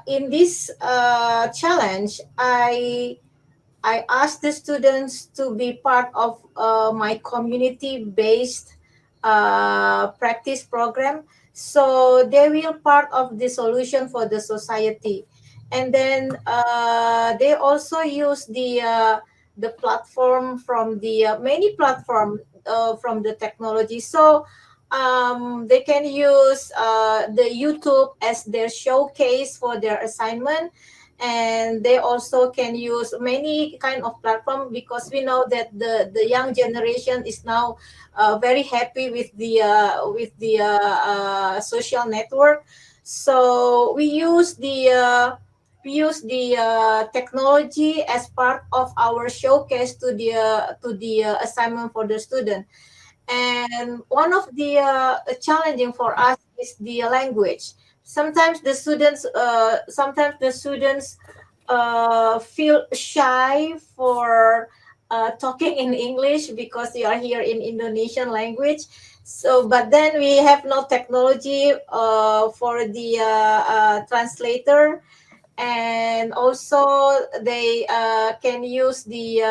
in this challenge, I asked the students to be part of my community-based practice program. So they will part of the solution for the society. And then they also use the platform from the many platform from the technology. So they can use the YouTube as their showcase for their assignment. And they also can use many kind of platform, because we know that the young generation is now very happy with the social network. So we use the technology as part of our showcase to the assignment for the student. And one of the challenging for us is the language. Sometimes the students feel shy for talking in English because they are here in Indonesian language. So, but then we have no technology for the translator, and also they can use the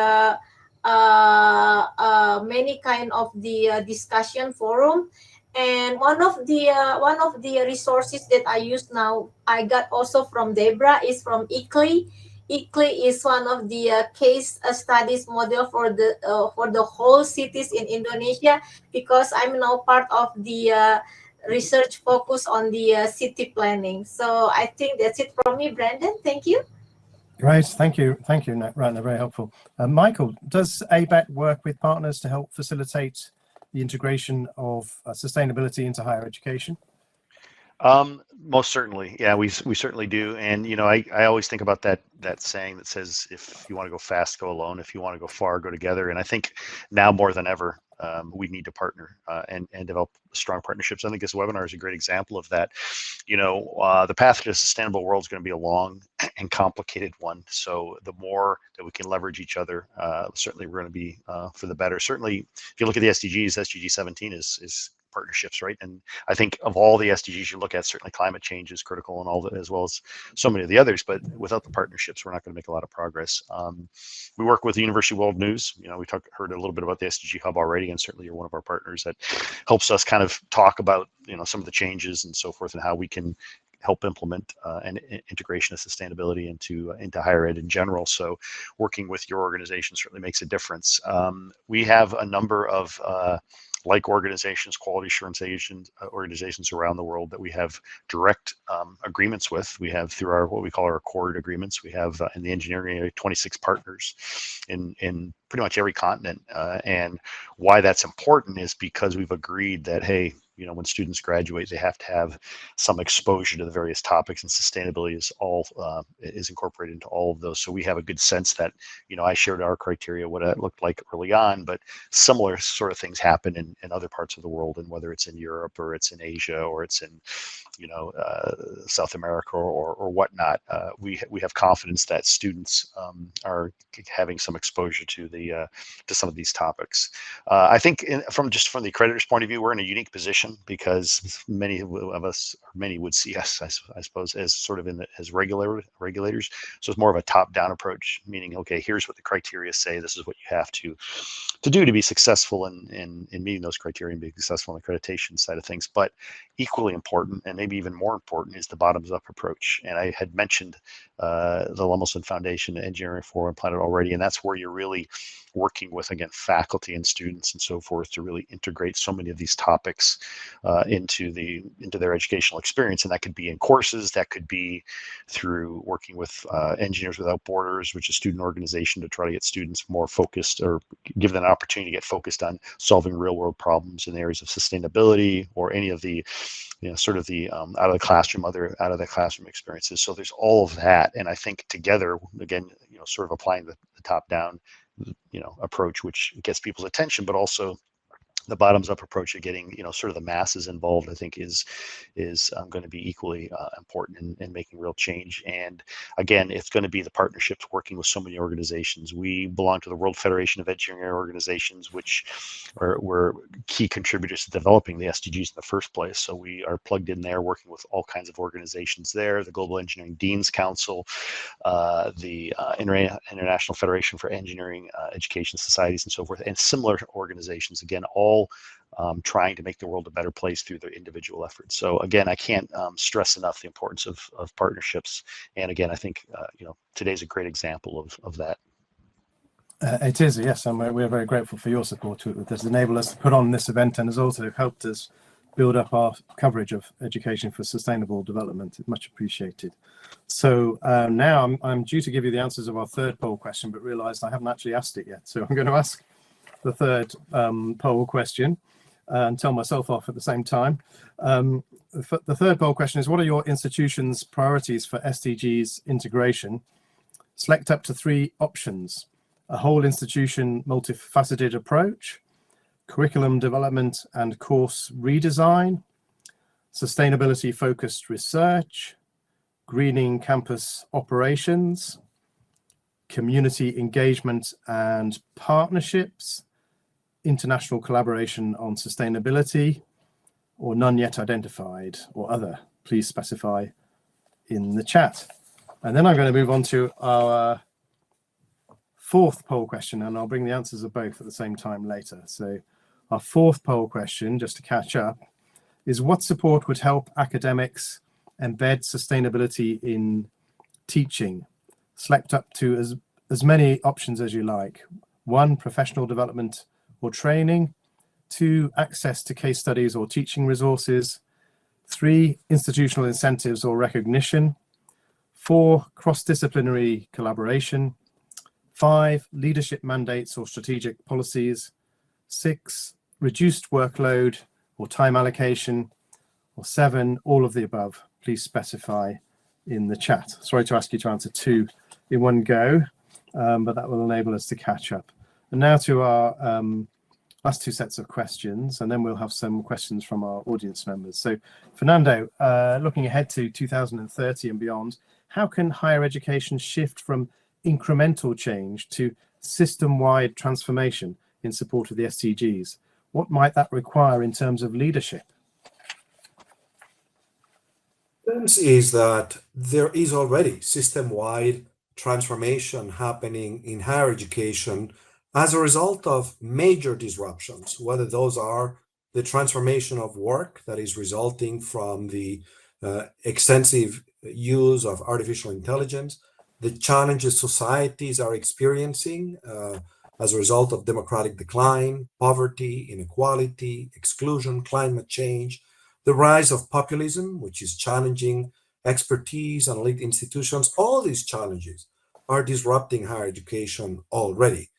many kind of the discussion forum. And one of the resources that I use now, I got also from Debra, is from ICLI. ICLI is one of the case studies model for the whole cities in Indonesia, because I'm now part of the research focus on the city planning. So I think that's it from me, Brandon. Thank you. Great, thank you, Ratna, very helpful. Michael, does ABET work with partners to help facilitate the integration of sustainability into higher education? Most certainly, yeah, we certainly do. And you know, I always think about that saying that says, if you want to go fast, go alone. If you want to go far, go together. And I think now more than ever, we need to partner and develop strong partnerships. I think this webinar is a great example of that. You know, the path to a sustainable world is going to be a long and complicated one. So the more that we can leverage each other, certainly we're going to be for the better. Certainly, if you look at the SDGs, SDG 17 is partnerships, right? And I think of all the SDGs you look at, certainly climate change is critical and all that, as well as so many of the others. But without the partnerships, we're not going to make a lot of progress. We work with the University World News. You know, we heard a little bit about the SDG Hub already, and certainly you're one of our partners that helps us kind of talk about, you know, some of the changes and so forth, and how we can help implement an integration of sustainability into higher ed in general. So working with your organization certainly makes a difference. We have a number of like organizations, quality assurance organizations around the world that we have direct agreements with. We have through what we call our accord agreements. We have in the engineering area 26 partners in pretty much every continent. And why that's important is because we've agreed that, hey, you know, when students graduate, they have to have some exposure to the various topics, and sustainability is incorporated into all of those. So we have a good sense that, you know, I shared our criteria, what it looked like early on, but similar sort of things happen in other parts of the world, and whether it's in Europe or it's in Asia or it's in, you know, South America or whatnot, we have confidence that students are having some exposure to some of these topics. I think from the accreditor's point of view, we're in a unique position because many of us, or many would see us, I suppose, as sort of as regulators. So it's more of a top-down approach, meaning, okay, here's what the criteria say. This is what you have to do to be successful in meeting those criteria and being successful in the accreditation side of things. But equally important, and maybe even more important, is the bottoms-up approach. And I had mentioned the Lemelson Foundation Engineering for Planet already, and that's where you're really working with, again, faculty and students and so forth to really integrate so many of these topics into their educational experience. And that could be in courses, that could be through working with Engineers Without Borders, which is a student organization to try to get students more focused, or give them an opportunity to get focused on solving real world problems in areas of sustainability, or any of the sort of the out of the classroom experiences. So there's all of that, and I think together, again, sort of applying the top down approach, which gets people's attention, but also the bottoms up approach of getting sort of the masses involved, I think is going to be equally important in making real change. And again, it's going to be the partnerships, working with so many organizations. We belong to the World Federation of Engineering Organizations, which were key contributors to developing the SDGs in the first place. So we are plugged in there, working with all kinds of organizations there, the Global Engineering Deans Council, the International Federation for Engineering Education Societies and so forth, and similar organizations, again, all trying to make the world a better place through their individual efforts. So again, I can't stress enough the importance of partnerships. And again, I think today's a great example of that. It is, yes, and we're very grateful for your support. It has enabled us to put on this event, and has also helped us build up our coverage of education for sustainable development. It's much appreciated. So now I'm due to give you the answers of our third poll question, but realized I haven't actually asked it yet. So I'm going to ask the third poll question and tell myself off at the same time. The third poll question is, what are your institution's priorities for SDGs integration? Select up to 3 options: a whole institution multifaceted approach, curriculum development and course redesign, sustainability focused research, greening campus operations, community engagement and partnerships, international collaboration on sustainability, or none yet identified, or other. Please specify in the chat. And then I'm going to move on to our fourth poll question, and I'll bring the answers of both at the same time later. So our fourth poll question, just to catch up, is what support would help academics embed sustainability in teaching? Select up to as many options as you like. 1, professional development or training. 2, access to case studies or teaching resources. 3, institutional incentives or recognition. 4, cross-disciplinary collaboration. 5, leadership mandates or strategic policies. 6, reduced workload or time allocation. Or 7, all of the above. Please specify in the chat. Sorry to ask you to answer 2 in one go, but that will enable us to catch up. And now to our last 2 sets of questions, and then we'll have some questions from our audience members. So Fernando, looking ahead to 2030 and beyond, how can higher education shift from incremental change to system-wide transformation in support of the SDGs? What might that require in terms of leadership? The sense is that there is already system-wide transformation happening in higher education as a result of major disruptions, whether those are the transformation of work that is resulting from the extensive use of artificial intelligence, the challenges societies are experiencing as a result of democratic decline, poverty, inequality, exclusion, climate change, the rise of populism, which is challenging expertise and elite institutions. All these challenges are disrupting higher education already.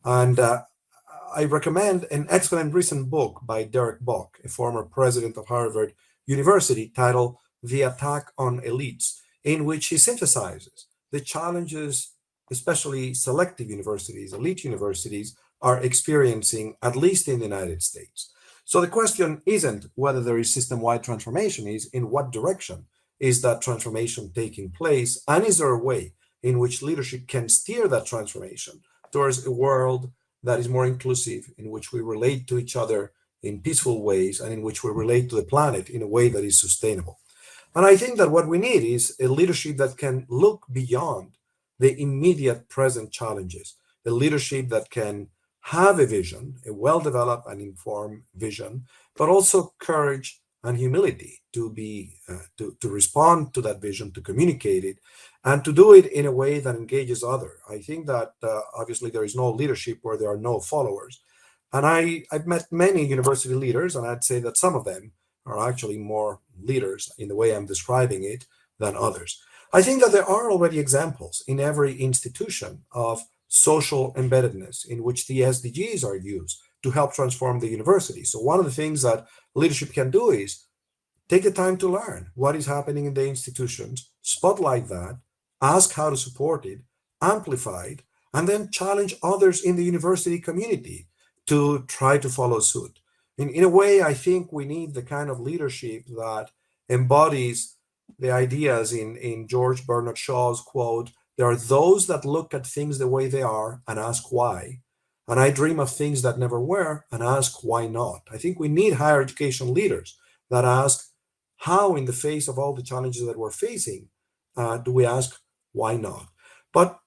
And I recommend an excellent recent book by Derek Bok, a former president of Harvard University, titled The Attack on Elites, in which he synthesizes the challenges, especially selective universities, elite universities, are experiencing, at least in the United States. So the question isn't whether there is system-wide transformation, is in what direction is that transformation taking place, and is there a way in which leadership can steer that transformation towards a world that is more inclusive, in which we relate to each other in peaceful ways, and in which we relate to the planet in a way that is sustainable. And I think that what we need is a leadership that can look beyond the immediate present challenges, a leadership that can have a vision, a well-developed and informed vision, but also courage and humility to respond to that vision, to communicate it, and to do it in a way that engages others. I think that obviously there is no leadership where there are no followers. And I've met many university leaders, and I'd say that some of them are actually more leaders in the way I'm describing it than others. I think that there are already examples in every institution of social embeddedness in which the SDGs are used to help transform the university. So one of the things that leadership can do is take the time to learn what is happening in the institutions, spotlight that, ask how to support it, amplify it, and then challenge others in the university community to try to follow suit. In a way, I think we need the kind of leadership that embodies the ideas in George Bernard Shaw's quote, there are those that look at things the way they are and ask why. And I dream of things that never were and ask why not. I think we need higher education leaders that ask how, in the face of all the challenges that we're facing, do we ask why not? But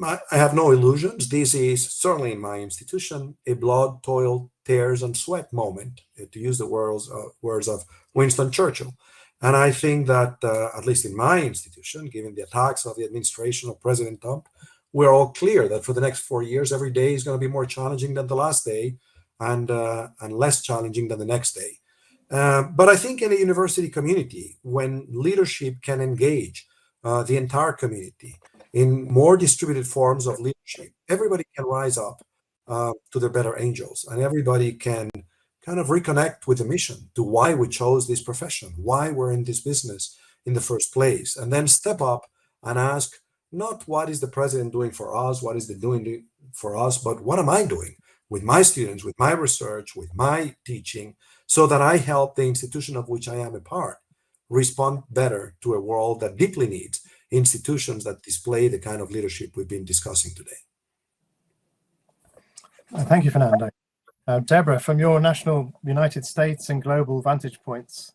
I have no illusions. This is certainly in my institution a blood, toil, tears, and sweat moment, to use the words of Winston Churchill. And I think that, at least in my institution, given the attacks of the administration of President Trump, we're all clear that for the next 4 years, every day is going to be more challenging than the last day, and less challenging than the next day. But I think in a university community, when leadership can engage the entire community in more distributed forms of leadership, everybody can rise up to their better angels, and everybody can kind of reconnect with the mission, to why we chose this profession, why we're in this business in the first place, and then step up and ask not what is the president doing for us, what is the doing for us, but what am I doing with my students, with my research, with my teaching, so that I help the institution of which I am a part respond better to a world that deeply needs institutions that display the kind of leadership we've been discussing today. Thank you, Fernando. Debra, from your national United States and global vantage points,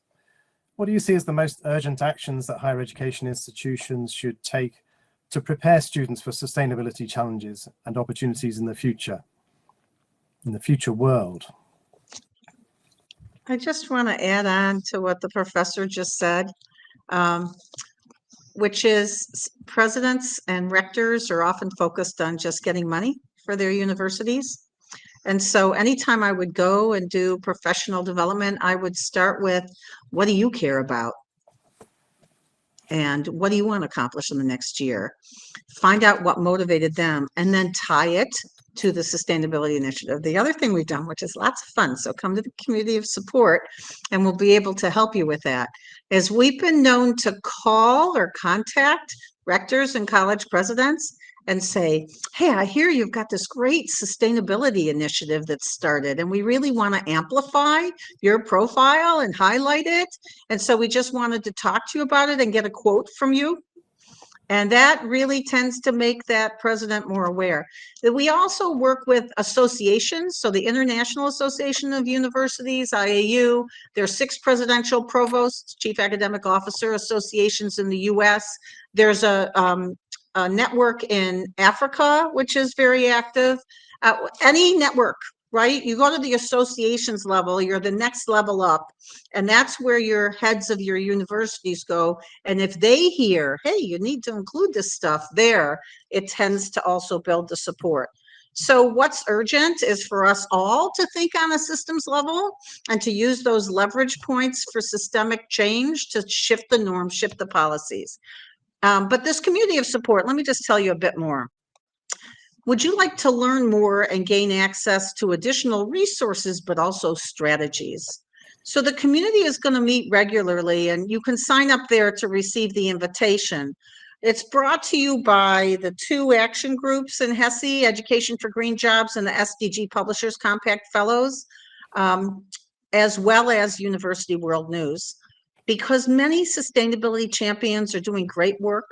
what do you see as the most urgent actions that higher education institutions should take to prepare students for sustainability challenges and opportunities in the future world? I just want to add on to what the professor just said, which is presidents and rectors are often focused on just getting money for their universities. And so anytime I would go and do professional development, I would start with, what do you care about? And what do you want to accomplish in the next year? Find out what motivated them, and then tie it to the sustainability initiative. The other thing we've done, which is lots of fun, so come to the community of support and we'll be able to help you with that, is we've been known to call or contact rectors and college presidents and say, hey, I hear you've got this great sustainability initiative that's started, and we really want to amplify your profile and highlight it. And so we just wanted to talk to you about it and get a quote from you. And that really tends to make that president more aware. That we also work with associations. So the International Association of Universities, IAU, there are 6 presidential provosts, chief academic officer associations in the US. There's a network in Africa, which is very active. Any network, right? You go to the associations level, you're the next level up, and that's where your heads of your universities go. And if they hear, hey, you need to include this stuff there, it tends to also build the support. So what's urgent is for us all to think on a systems level and to use those leverage points for systemic change to shift the norms, shift the policies. But this community of support, let me just tell you a bit more. Would you like to learn more and gain access to additional resources, but also strategies? So the community is going to meet regularly, and you can sign up there to receive the invitation. It's brought to you by the 2 action groups in HESI, Education for Green Jobs, and the SDG Publishers Compact Fellows, as well as University World News. Because many sustainability champions are doing great work,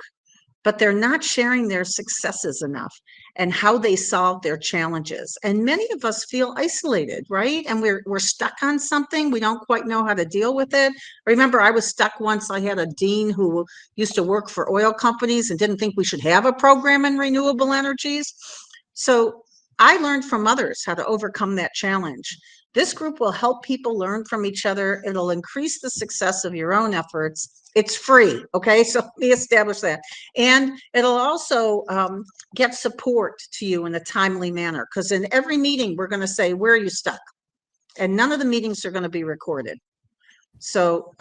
but they're not sharing their successes enough and how they solve their challenges. And many of us feel isolated, right? And we're stuck on something. We don't quite know how to deal with it. Remember, I was stuck once. I had a dean who used to work for oil companies and didn't think we should have a program in renewable energies. So I learned from others how to overcome that challenge. This group will help people learn from each other. It'll increase the success of your own efforts. It's free, okay? So let me establish that. And it'll also get support to you in a timely manner, because in every meeting, we're going to say, where are you stuck? And none of the meetings are going to be recorded. So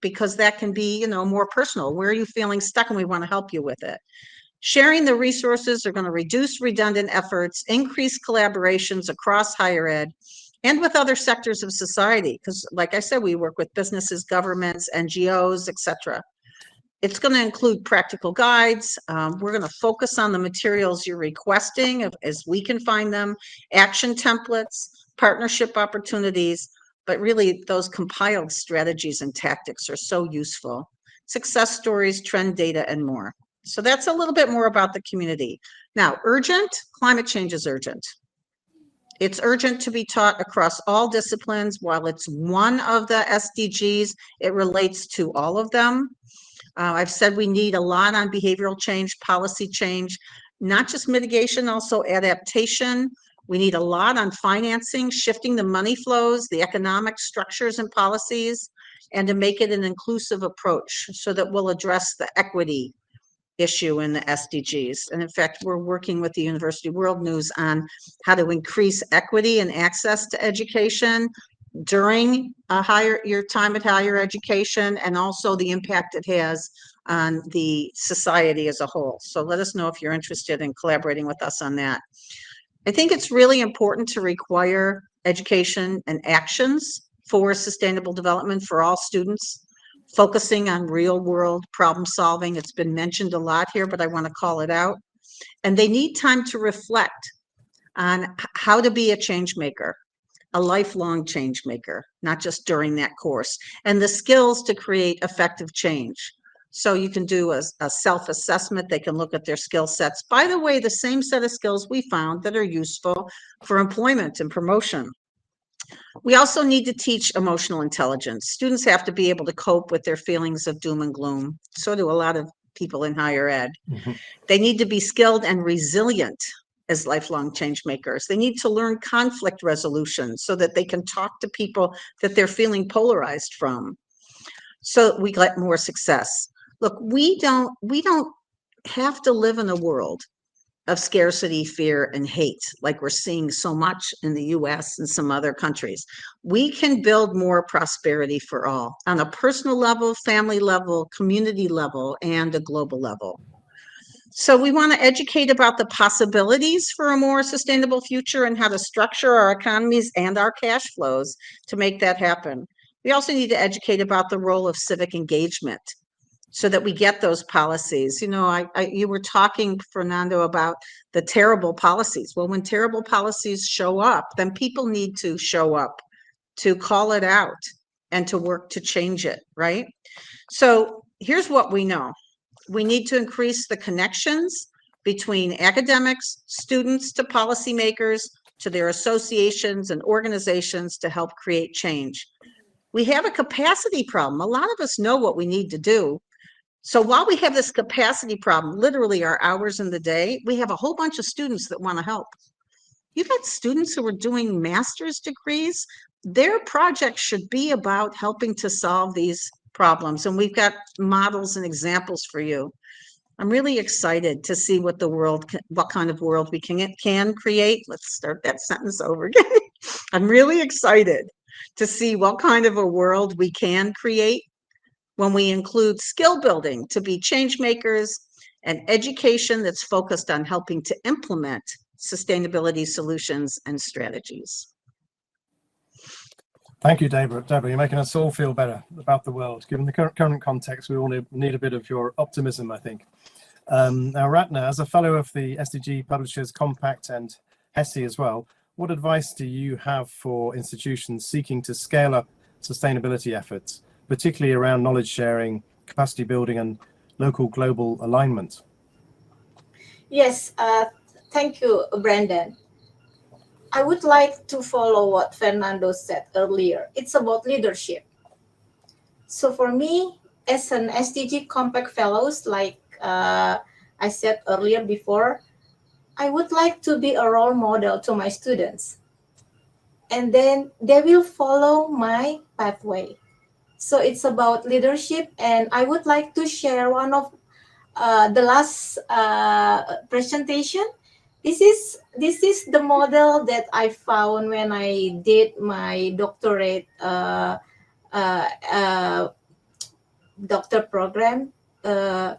because that can be, more personal. Where are you feeling stuck? And we want to help you with it. Sharing the resources are going to reduce redundant efforts, increase collaborations across higher ed, and with other sectors of society. Because like I said, we work with businesses, governments, NGOs, etc. It's going to include practical guides. We're going to focus on the materials you're requesting as we can find them, action templates, partnership opportunities, but really those compiled strategies and tactics are so useful. Success stories, trend data, and more. So that's a little bit more about the community. Now, urgent, climate change is urgent. It's urgent to be taught across all disciplines. While it's one of the SDGs, it relates to all of them. I've said we need a lot on behavioral change, policy change, not just mitigation, also adaptation. We need a lot on financing, shifting the money flows, the economic structures and policies, and to make it an inclusive approach so that we'll address the equity issue in the SDGs. And in fact, we're working with the University World News on how to increase equity and access to education during your time at higher education, and also the impact it has on the society as a whole. So let us know if you're interested in collaborating with us on that. I think it's really important to require education and actions for sustainable development for all students, focusing on real world problem solving. It's been mentioned a lot here, but I want to call it out. And they need time to reflect on how to be a change maker, a lifelong change maker, not just during that course, and the skills to create effective change. So you can do a self-assessment. They can look at their skill sets. By the way, the same set of skills we found that are useful for employment and promotion. We also need to teach emotional intelligence. Students have to be able to cope with their feelings of doom and gloom. So do a lot of people in higher ed. Mm-hmm. They need to be skilled and resilient as lifelong change makers. They need to learn conflict resolution so that they can talk to people that they're feeling polarized from, so we get more success. Look, we don't have to live in a world of scarcity, fear, and hate, like we're seeing so much in the US and some other countries. We can build more prosperity for all on a personal level, family level, community level, and a global level. So we want to educate about the possibilities for a more sustainable future and how to structure our economies and our cash flows to make that happen. We also need to educate about the role of civic engagement so that we get those policies. You were talking, Fernando, about the terrible policies. Well, when terrible policies show up, then people need to show up to call it out and to work to change it, right? So here's what we know. We need to increase the connections between academics, students to policymakers, to their associations and organizations to help create change. We have a capacity problem. A lot of us know what we need to do. So while we have this capacity problem, literally our hours in the day, we have a whole bunch of students that want to help. You've got students who are doing master's degrees. Their project should be about helping to solve these problems. And we've got models and examples for you. I'm really excited to see what kind of world we can create. Let's start that sentence over again. I'm really excited to see what kind of a world we can create when we include skill building to be change makers and education that's focused on helping to implement sustainability solutions and strategies. Thank you, Debra. Debra, you're making us all feel better about the world. Given the current context, we all need a bit of your optimism, I think. Now, Ratna, as a fellow of the SDG Publishers Compact and HESI as well, what advice do you have for institutions seeking to scale up sustainability efforts, particularly around knowledge sharing, capacity building, and local global alignment? Yes, thank you, Brandon. I would like to follow what Fernando said earlier. It's about leadership. So for me, as an SDG Compact Fellows, like I said earlier before, I would like to be a role model to my students. And then they will follow my pathway. So it's about leadership. And I would like to share one of the last presentation. This is the model that I found when I did my doctorate doctor program uh,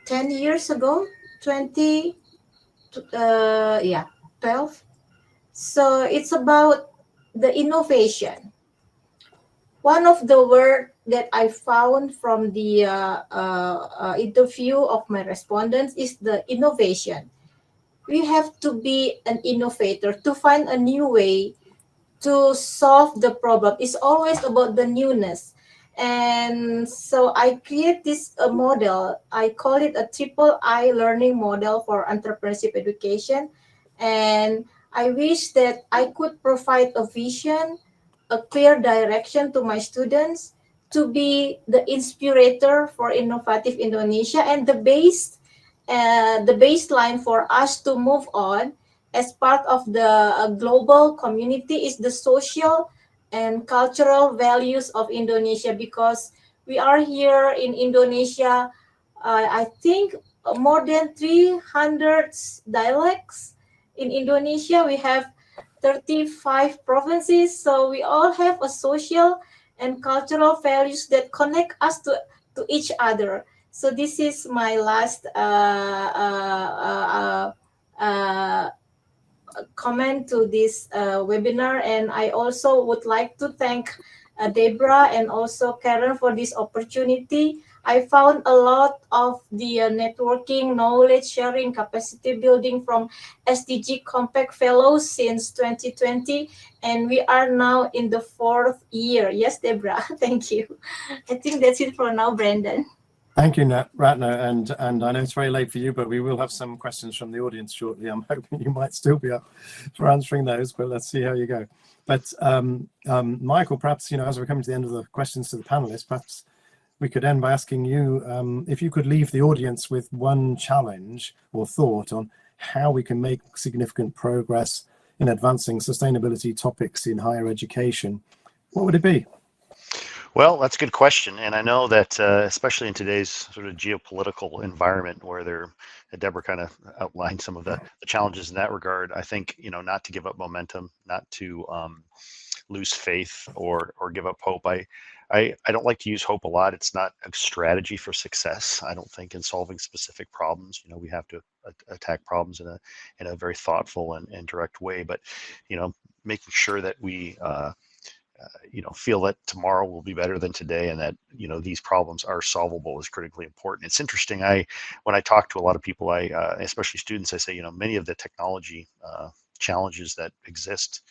10 years ago, 20 yeah, 12. So it's about the innovation. One of the word that I found from the interview of my respondents is the innovation. We have to be an innovator to find a new way to solve the problem. It's always about the newness. And so I create this model. I call it a triple I learning model for entrepreneurship education. And I wish that I could provide a vision, a clear direction to my students to be the inspirator for innovative Indonesia and the baseline for us to move on as part of the global community is the social and cultural values of Indonesia, because we are here in Indonesia. I think more than 300 dialects in Indonesia. We have 35 provinces, so we all have a social and cultural values that connect us to each other. So this is my last comment to this webinar, and I also would like to thank Debra and also Karen for this opportunity. I found a lot of the networking, knowledge sharing, capacity building from SDG Compact Fellows since 2020, and we are now in the 4th year. Yes, Debra, thank you. I think that's it for now, Brandon. Thank you, Ratna, and I know it's very late for you, but we will have some questions from the audience shortly. I'm hoping you might still be up for answering those, but let's see how you go. But Michael, perhaps, as we're coming to the end of the questions to the panelists, perhaps we could end by asking you if you could leave the audience with one challenge or thought on how we can make significant progress in advancing sustainability topics in higher education. What would it be? Well, that's a good question. And I know that especially in today's sort of geopolitical environment where Debra kind of outlined some of the challenges in that regard, I think, not to give up momentum, not to lose faith or give up hope. I don't like to use hope a lot. It's not a strategy for success. I don't think in solving specific problems, we have to attack problems in a very thoughtful and direct way. But, making sure that we feel that tomorrow will be better than today, and that these problems are solvable is critically important. It's interesting. When I talk to a lot of people, especially students, I say many of the technology challenges that exist,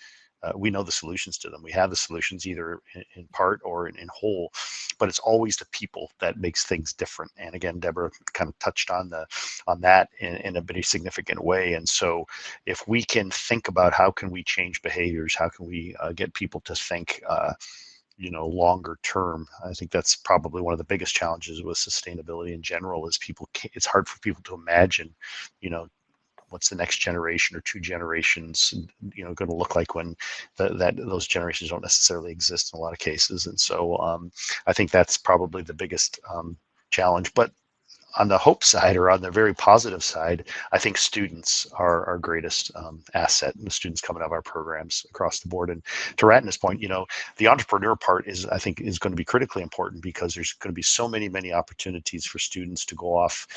we know the solutions to them. We have the solutions either in part or in whole, but it's always the people that makes things different. And again, Debra kind of touched on that in a very significant way. And so if we can think about how can we change behaviors, how can we get people to think longer term, I think that's probably one of the biggest challenges with sustainability in general is it's hard for people to imagine, what's the next generation or 2 generations, going to look like when those generations don't necessarily exist in a lot of cases. And so I think that's probably the biggest challenge. But on the hope side, or on the very positive side, I think students are our greatest asset, and the students coming out of our programs across the board. And to Ratna's point, the entrepreneur part I think is going to be critically important, because there's going to be so many opportunities for students to go off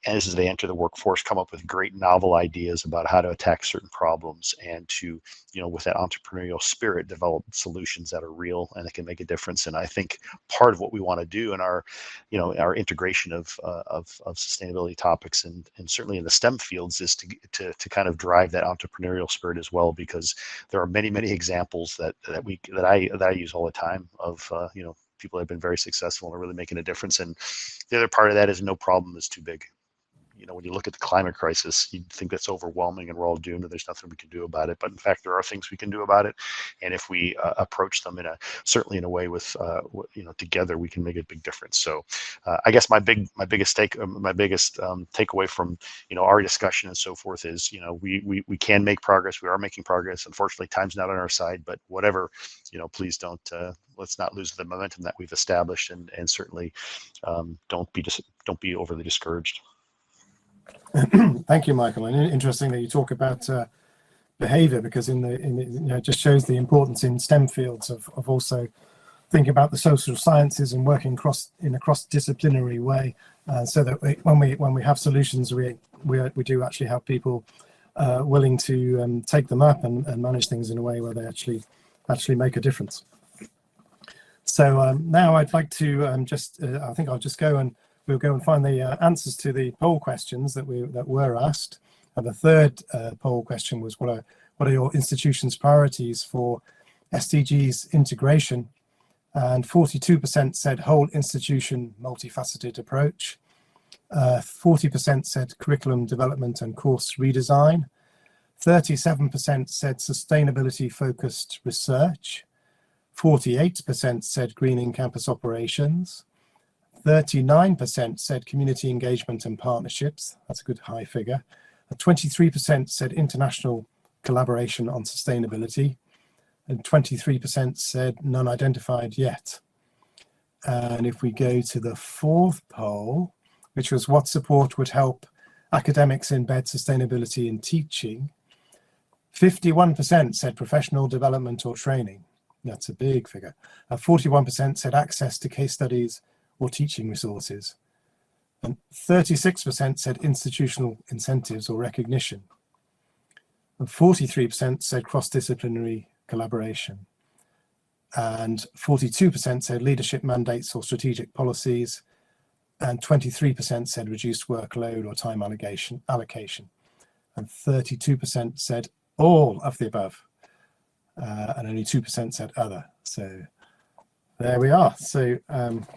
as they enter the workforce, come up with great novel ideas about how to attack certain problems, and to, with that entrepreneurial spirit, develop solutions that are real and that can make a difference. And I think part of what we want to do in our integration of sustainability topics, and certainly in the STEM fields, is to kind of drive that entrepreneurial spirit as well, because there are many examples that I use all the time of people that have been very successful and are really making a difference. And the other part of that is no problem is too big. when you look at the climate crisis, you'd think that's overwhelming and we're all doomed and there's nothing we can do about it. But in fact, there are things we can do about it. And if we approach them certainly in a way with, together, we can make a big difference. So I guess my biggest takeaway from, our discussion and so forth is, we can make progress. We are making progress. Unfortunately, time's not on our side, but whatever, please don't, let's not lose the momentum that we've established, and certainly don't be overly discouraged. Thank you, Michael. And interesting that you talk about behavior, because it just shows the importance in STEM fields of also thinking about the social sciences and working in a cross-disciplinary way, so that when we have solutions, we do actually have people willing to take them up and manage things in a way where they actually make a difference. So now I'd like to I think I'll just we'll go and find the answers to the poll questions that were asked. And the third poll question was, what are your institution's priorities for SDGs integration? And 42% said whole institution multifaceted approach. 40% said curriculum development and course redesign. 37% said sustainability focused research. 48% said greening campus operations. 39% said community engagement and partnerships. That's a good high figure. 23% said international collaboration on sustainability. And 23% said none identified yet. And if we go to the fourth poll, which was what support would help academics embed sustainability in teaching, 51% said professional development or training. That's a big figure. 41% said access to case studies or teaching resources. And 36% said institutional incentives or recognition. And 43% said cross-disciplinary collaboration. And 42% said leadership mandates or strategic policies. And 23% said reduced workload or time allocation. And 32% said all of the above. And only 2% said other. So there we are. So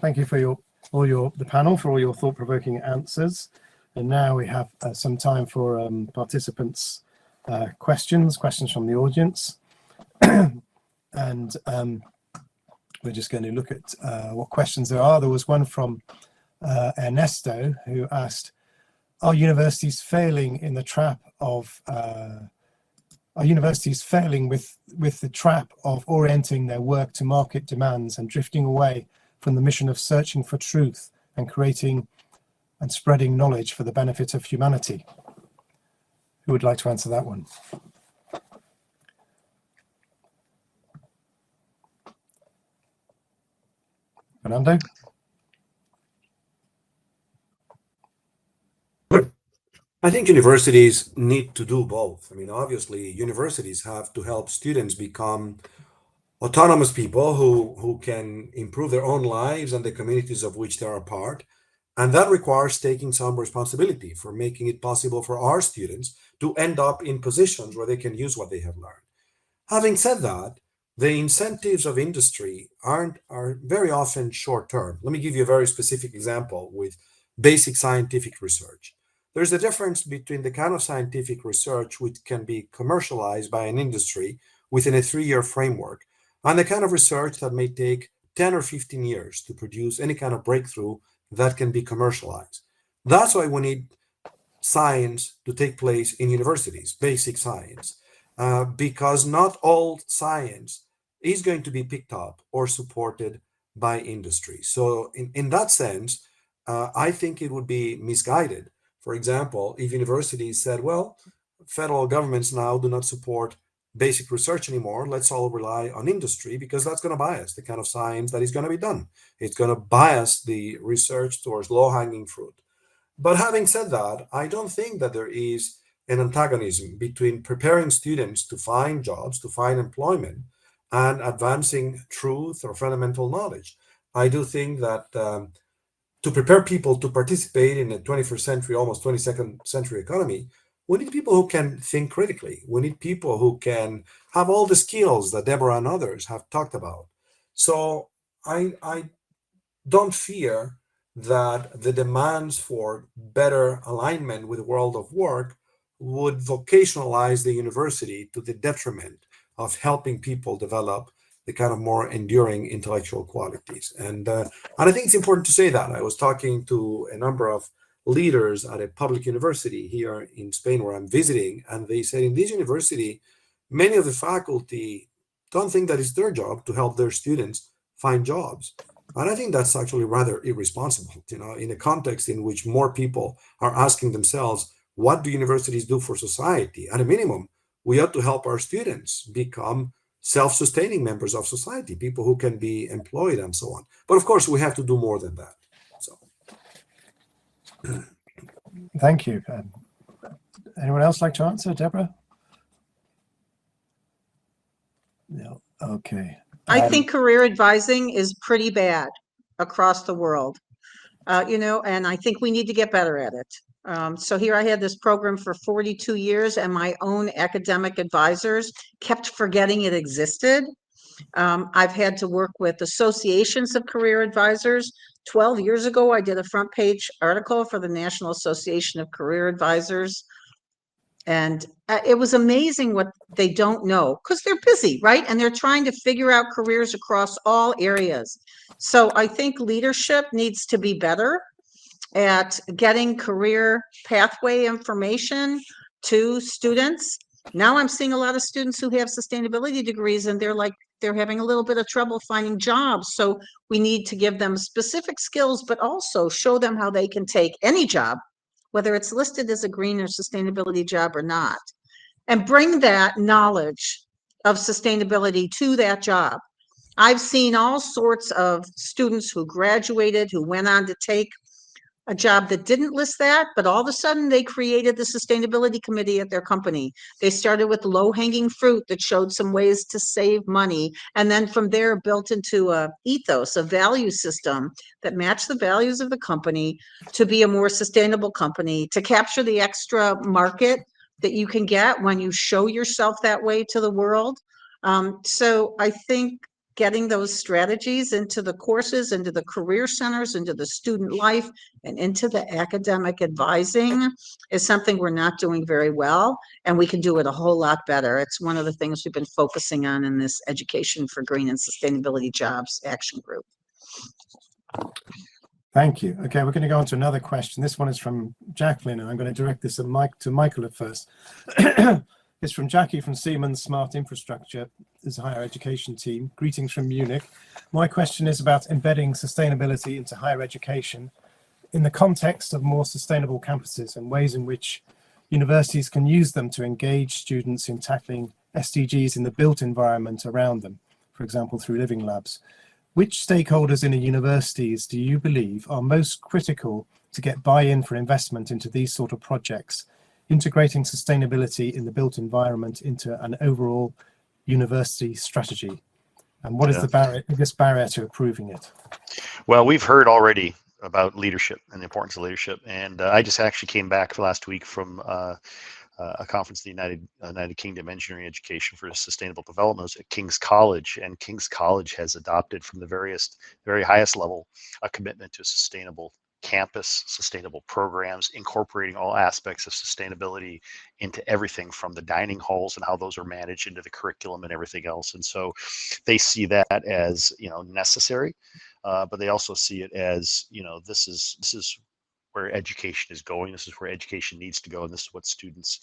thank you for the panel for all your thought-provoking answers. And now we have some time for participants' questions from the audience. And we're just going to look at what questions there are. There was one from Ernesto, who asked, are universities failing in the trap of with the trap of orienting their work to market demands and drifting away from the mission of searching for truth and creating and spreading knowledge for the benefit of humanity? Who would like to answer that one? Fernando? I think universities need to do both. I mean, obviously, universities have to help students become autonomous people who can improve their own lives and the communities of which they are a part. And that requires taking some responsibility for making it possible for our students to end up in positions where they can use what they have learned. Having said that, the incentives of industry are very often short-term. Let me give you a very specific example with basic scientific research. There's a difference between the kind of scientific research which can be commercialized by an industry within a 3-year framework and the kind of research that may take 10 or 15 years to produce any kind of breakthrough that can be commercialized. That's why we need science to take place in universities, basic science, because not all science is going to be picked up or supported by industry. So in that sense, I think it would be misguided. For example, if universities said, well, federal governments now do not support basic research anymore, let's all rely on industry, because that's going to bias the kind of science that is going to be done. It's going to bias the research towards low-hanging fruit. But having said that, I don't think that there is an antagonism between preparing students to find jobs, to find employment, and advancing truth or fundamental knowledge. I do think that to prepare people to participate in a 21st century, almost 22nd century economy, we need people who can think critically. We need people who can have all the skills that Debra and others have talked about. So I don't fear that the demands for better alignment with the world of work would vocationalize the university to the detriment of helping people develop the kind of more enduring intellectual qualities. And I think it's important to say that. I was talking to a number of leaders at a public university here in Spain where I'm visiting, and they said in this university, many of the faculty don't think that it's their job to help their students find jobs. And I think that's actually rather irresponsible, in a context in which more people are asking themselves, what do universities do for society? At a minimum, we ought to help our students become self-sustaining members of society, people who can be employed and so on. But of course, we have to do more than that. So, thank you. Anyone else like to answer, Debra? No. Okay. I think career advising is pretty bad across the world, and I think we need to get better at it. So here I had this program for 42 years, and my own academic advisors kept forgetting it existed. I've had to work with associations of career advisors. 12 years ago, I did a front page article for the National Association of Career Advisors. And it was amazing what they don't know because they're busy, right? And they're trying to figure out careers across all areas. So I think leadership needs to be better at getting career pathway information to students. Now I'm seeing a lot of students who have sustainability degrees and they're having a little bit of trouble finding jobs. So we need to give them specific skills, but also show them how they can take any job, whether it's listed as a green or sustainability job or not, and bring that knowledge of sustainability to that job. I've seen all sorts of students who graduated, who went on to take a job that didn't list that, but all of a sudden they created the sustainability committee at their company. They started with low-hanging fruit that showed some ways to save money, and then from there built into a ethos, a value system that matched the values of the company to be a more sustainable company, to capture the extra market that you can get when you show yourself that way to the world. So I think getting those strategies into the courses, into the career centers, into the student life, and into the academic advising is something we're not doing very well, and we can do it a whole lot better. It's one of the things we've been focusing on in this Education for Green and Sustainability Jobs Action Group. Thank you. Okay, we're going to go on to another question. This one is from Jacqueline, and I'm going to direct this to Michael at first. It's from Jackie from Siemens Smart Infrastructure, is a higher education team. Greetings from Munich. My question is about embedding sustainability into higher education in the context of more sustainable campuses and ways in which universities can use them to engage students in tackling SDGs in the built environment around them, for example, through living labs. Which stakeholders in the universities do you believe are most critical to get buy-in for investment into these sort of projects, integrating sustainability in the built environment into an overall university strategy? And what is the biggest barrier to approving it? Well, we've heard already about leadership and the importance of leadership. And I just actually came back last week from a conference, the United Kingdom Engineering Education for Sustainable Development at King's College. And King's College has adopted from the very highest level a commitment to a sustainable campus, sustainable programs, incorporating all aspects of sustainability into everything from the dining halls and how those are managed into the curriculum and everything else. And so they see that as, necessary, but they also see it as, this is where education is going. This is where education needs to go, and this is what students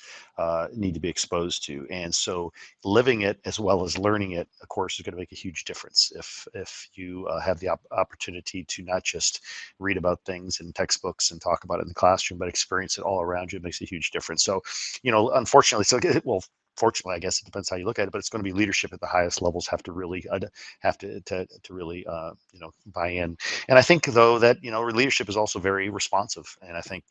need to be exposed to. And so living it as well as learning it, of course, is going to make a huge difference if you have the opportunity to not just read about things in textbooks and talk about it in the classroom, but experience it all around you. It makes a huge difference. So, unfortunately, fortunately, I guess it depends how you look at it, but it's going to be leadership at the highest levels have to really really buy in. And I think though that leadership is also very responsive, and I think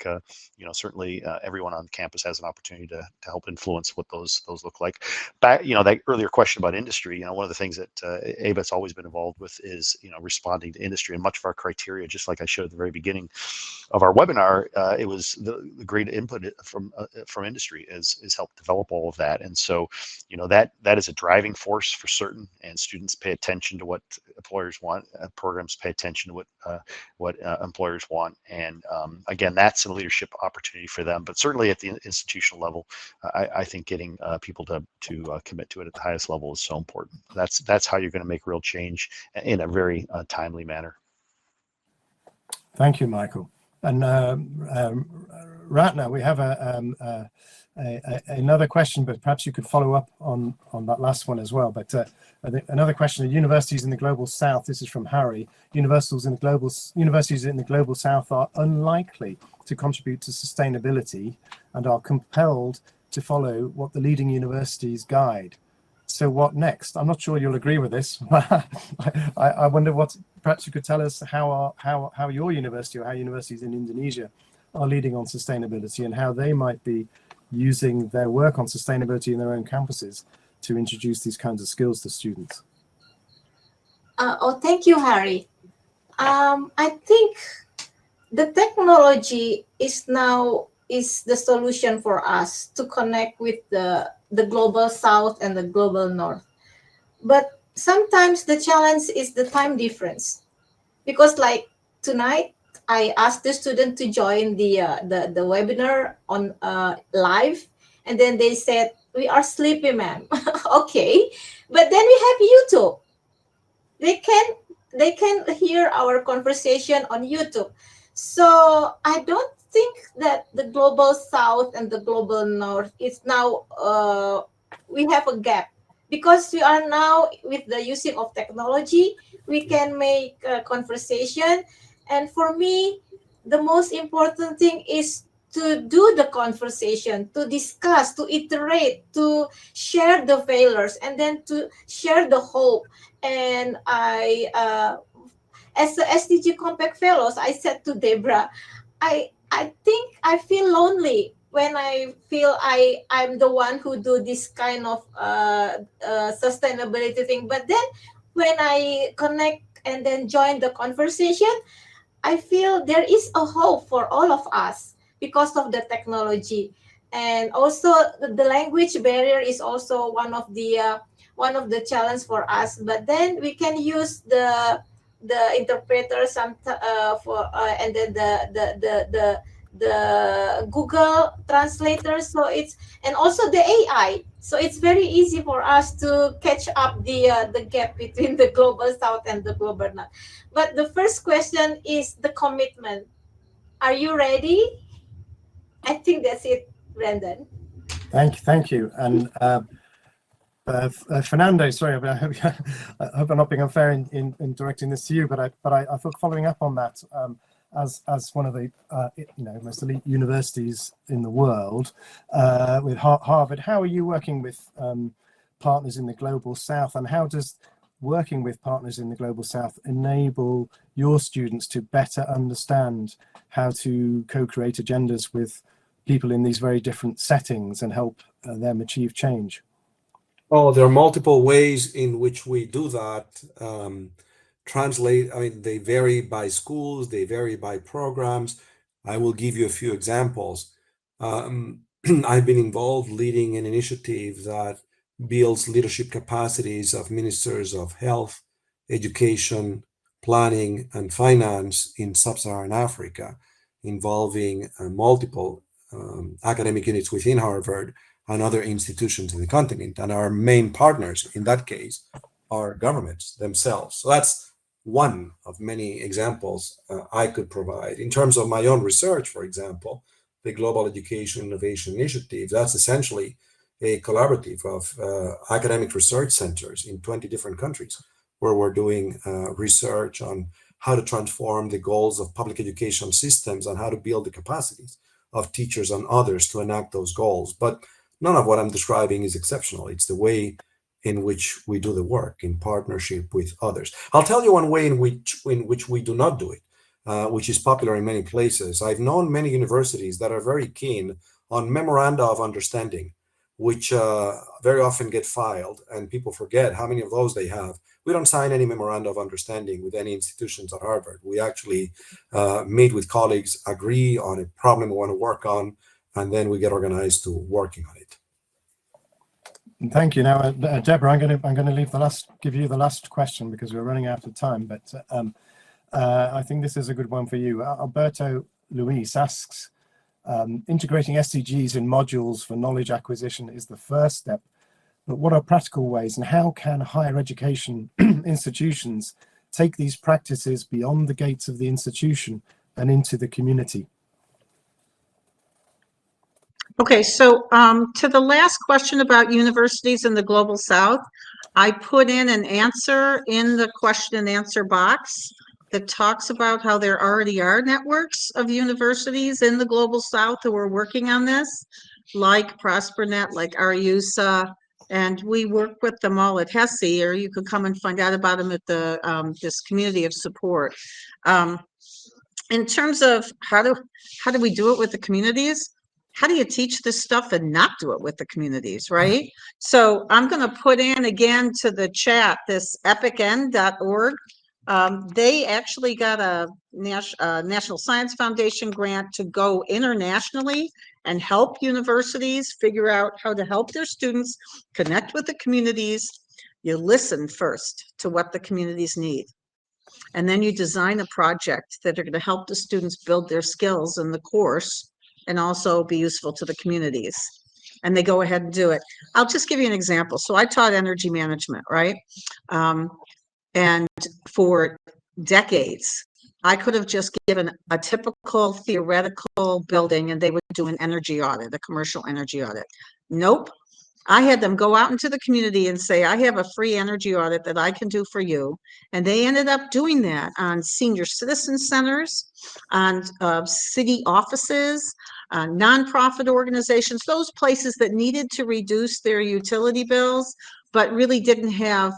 certainly everyone on campus has an opportunity to help influence what those look like. Back that earlier question about industry, one of the things that ABET's always been involved with is responding to industry, and much of our criteria, just like I showed at the very beginning of our webinar, it was the great input from industry is helped develop all of that. And so, that is a driving force for certain, and students pay attention to what employers want. Programs pay attention to what employers want, and again, that's a leadership opportunity for them. But certainly at the institutional level, I think getting people to commit to it at the highest level is so important. That's how you're going to make real change in a very timely manner. Thank you, Michael. And Ratna, we have another question, but perhaps you could follow up on that last one as well. But another question: universities in the global south. This is from Harry. Universities in the global south are unlikely to contribute to sustainability and are compelled to follow what the leading universities guide. So what next? I'm not sure you'll agree with this. I wonder what, perhaps you could tell us how your university or how universities in Indonesia are leading on sustainability and how they might be using their work on sustainability in their own campuses to introduce these kinds of skills to students. Thank you, Harry. I think the technology is the solution for us to connect with the global south and the global north. But sometimes the challenge is the time difference, because like tonight I asked the student to join the webinar on live, and then they said, "We are sleepy, ma'am." Okay, but then we have YouTube. They can hear our conversation on YouTube. So I don't think that the global south and the global north is now we have a gap, because we are now with the using of technology, we can make a conversation. And for me, the most important thing is to do the conversation, to discuss, to iterate, to share the failures, and then to share the hope. And I, as the SDG Compact Fellows, I said to Debra, I think I feel lonely when I feel I'm the one who do this kind of sustainability thing. But then when I connect and then join the conversation, I feel there is a hope for all of us because of the technology. And also the language barrier is also one of the challenge for us. But then we can use the interpreter and then the Google translator. So and also the AI. So it's very easy for us to catch up the gap between the global south and the global north. But the first question is the commitment. Are you ready? I think that's it, Brendan. Thank you. And Fernando, sorry, I hope I'm not being unfair in directing this to you, but I thought, following up on that, as one of the most elite universities in the world, with Harvard, how are you working with partners in the global south, and how does working with partners in the global south enable your students to better understand how to co-create agendas with people in these very different settings and help them achieve change? Oh, there are multiple ways in which we do that. They vary by schools, they vary by programs. I will give you a few examples. I've been involved leading an initiative that builds leadership capacities of ministers of health, education, planning, and finance in sub-Saharan Africa, involving multiple academic units within Harvard and other institutions in the continent. And our main partners in that case are governments themselves. So that's one of many examples I could provide. In terms of my own research, for example, the Global Education Innovation Initiative, that's essentially a collaborative of academic research centers in 20 different countries, where we're doing research on how to transform the goals of public education systems and how to build the capacities of teachers and others to enact those goals. But none of what I'm describing is exceptional. It's the way in which we do the work in partnership with others. I'll tell you one way in which we do not do it, which is popular in many places. I've known many universities that are very keen on memoranda of understanding, which very often get filed, and people forget how many of those they have. We don't sign any memoranda of understanding with any institutions at Harvard. We actually meet with colleagues, agree on a problem we want to work on, and then we get organized to working on it. Thank you. Now, Debra, I'm going to give you the last question because we're running out of time. But I think this is a good one for you. Alberto Luis asks, integrating SDGs in modules for knowledge acquisition is the first step, but what are practical ways and how can higher education institutions take these practices beyond the gates of the institution and into the community? Okay, so to the last question about universities in the Global South, I put in an answer in the question and answer box that talks about how there already are networks of universities in the Global South who are working on this, like ProsperNet, like RUSA, and we work with them all at HESI, or you could come and find out about them at the this community of support. In terms of how do we do it with the communities? How do you teach this stuff and not do it with the communities, right? So I'm going to put in again to the chat this epicn.org. They actually got a National Science Foundation grant to go internationally and help universities figure out how to help their students connect with the communities. You listen first to what the communities need. And then you design a project that are going to help the students build their skills in the course and also be useful to the communities. And they go ahead and do it. I'll just give you an example. So I taught energy management, right? And for decades, I could have just given a typical theoretical building and they would do an energy audit, a commercial energy audit. Nope. I had them go out into the community and say, I have a free energy audit that I can do for you. And they ended up doing that on senior citizen centers, on city offices, nonprofit organizations, those places that needed to reduce their utility bills, but really didn't have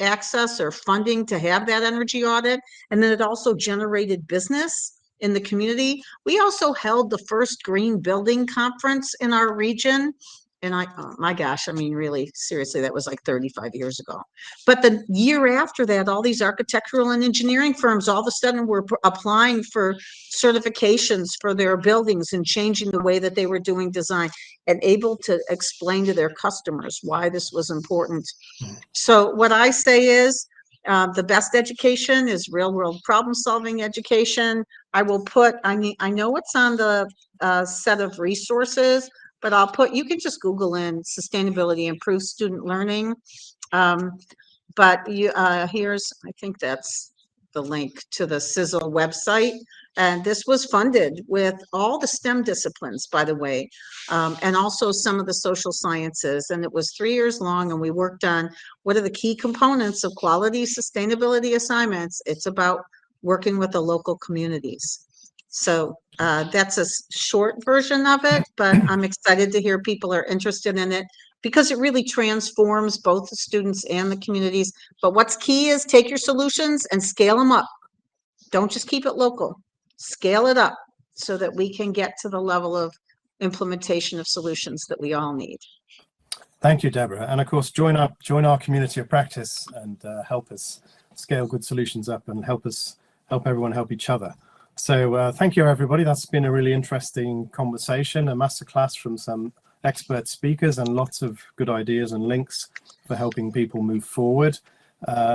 access or funding to have that energy audit. And then it also generated business in the community. We also held the first green building conference in our region. And oh my gosh, I mean, really, seriously, that was like 35 years ago. But the year after that, all these architectural and engineering firms all of a sudden were applying for certifications for their buildings and changing the way that they were doing design and able to explain to their customers why this was important. So what I say is the best education is real world problem solving education. I will put, I know it's on the set of resources, but I'll put, you can just Google in sustainability, improve student learning. But you, here's, I think that's the link to the CISL website. And this was funded with all the STEM disciplines, by the way, and also some of the social sciences. And it was 3 years long, and we worked on what are the key components of quality sustainability assignments. It's about working with the local communities. So that's a short version of it, but I'm excited to hear people are interested in it because it really transforms both the students and the communities. But what's key is take your solutions and scale them up. Don't just keep it local. Scale it up so that we can get to the level of implementation of solutions that we all need. Thank you, Debra. And of course, join our community of practice and help us scale good solutions up and help everyone help each other. So thank you, everybody. That's been a really interesting conversation, a masterclass from some expert speakers and lots of good ideas and links for helping people move forward.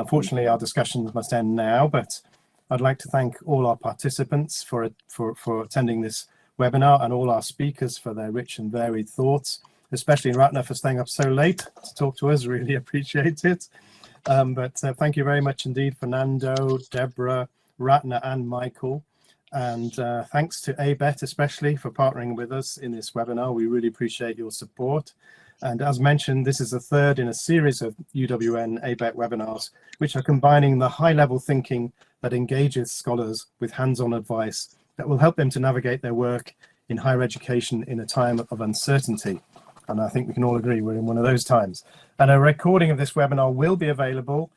Fortunately, our discussions must end now, but I'd like to thank all our participants for attending this webinar and all our speakers for their rich and varied thoughts, especially Ratna for staying up so late to talk to us. Really appreciate it. But thank you very much indeed, Fernando, Debra, Ratna and Michael. And thanks to ABET especially for partnering with us in this webinar. We really appreciate your support. And as mentioned, this is the third in a series of UWN ABET webinars, which are combining the high-level thinking that engages scholars with hands-on advice that will help them to navigate their work in higher education in a time of uncertainty. And I think we can all agree we're in one of those times. And a recording of this webinar will be available.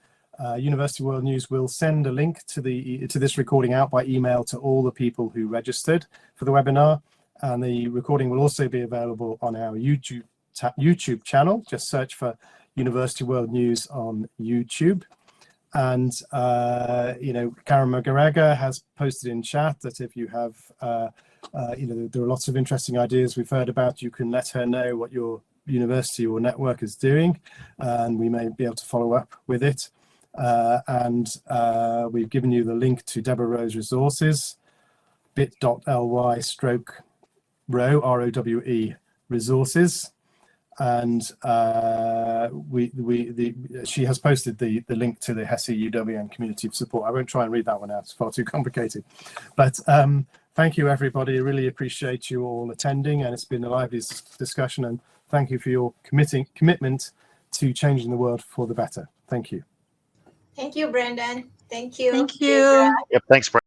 University World News will send a link to this recording out by email to all the people who registered for the webinar. And the recording will also be available on our YouTube channel. Just search for University World News on YouTube. And, Karen Magaraga has posted in chat that if you have, there are lots of interesting ideas we've heard about, you can let her know what you're university or network is doing, and we may be able to follow up with it. We've given you the link to Debra Rowe's resources, bit.ly/Rowe, ROWE resources. And she has posted the link to the HESI UWN community of support. I won't try and read that one out, it's far too complicated. But thank you, everybody. I really appreciate you all attending, and it's been a lively discussion. And thank you for your commitment to changing the world for the better. Thank you. Thank you, Brendan. Thank you. Thank you. Yep, thanks, Brent.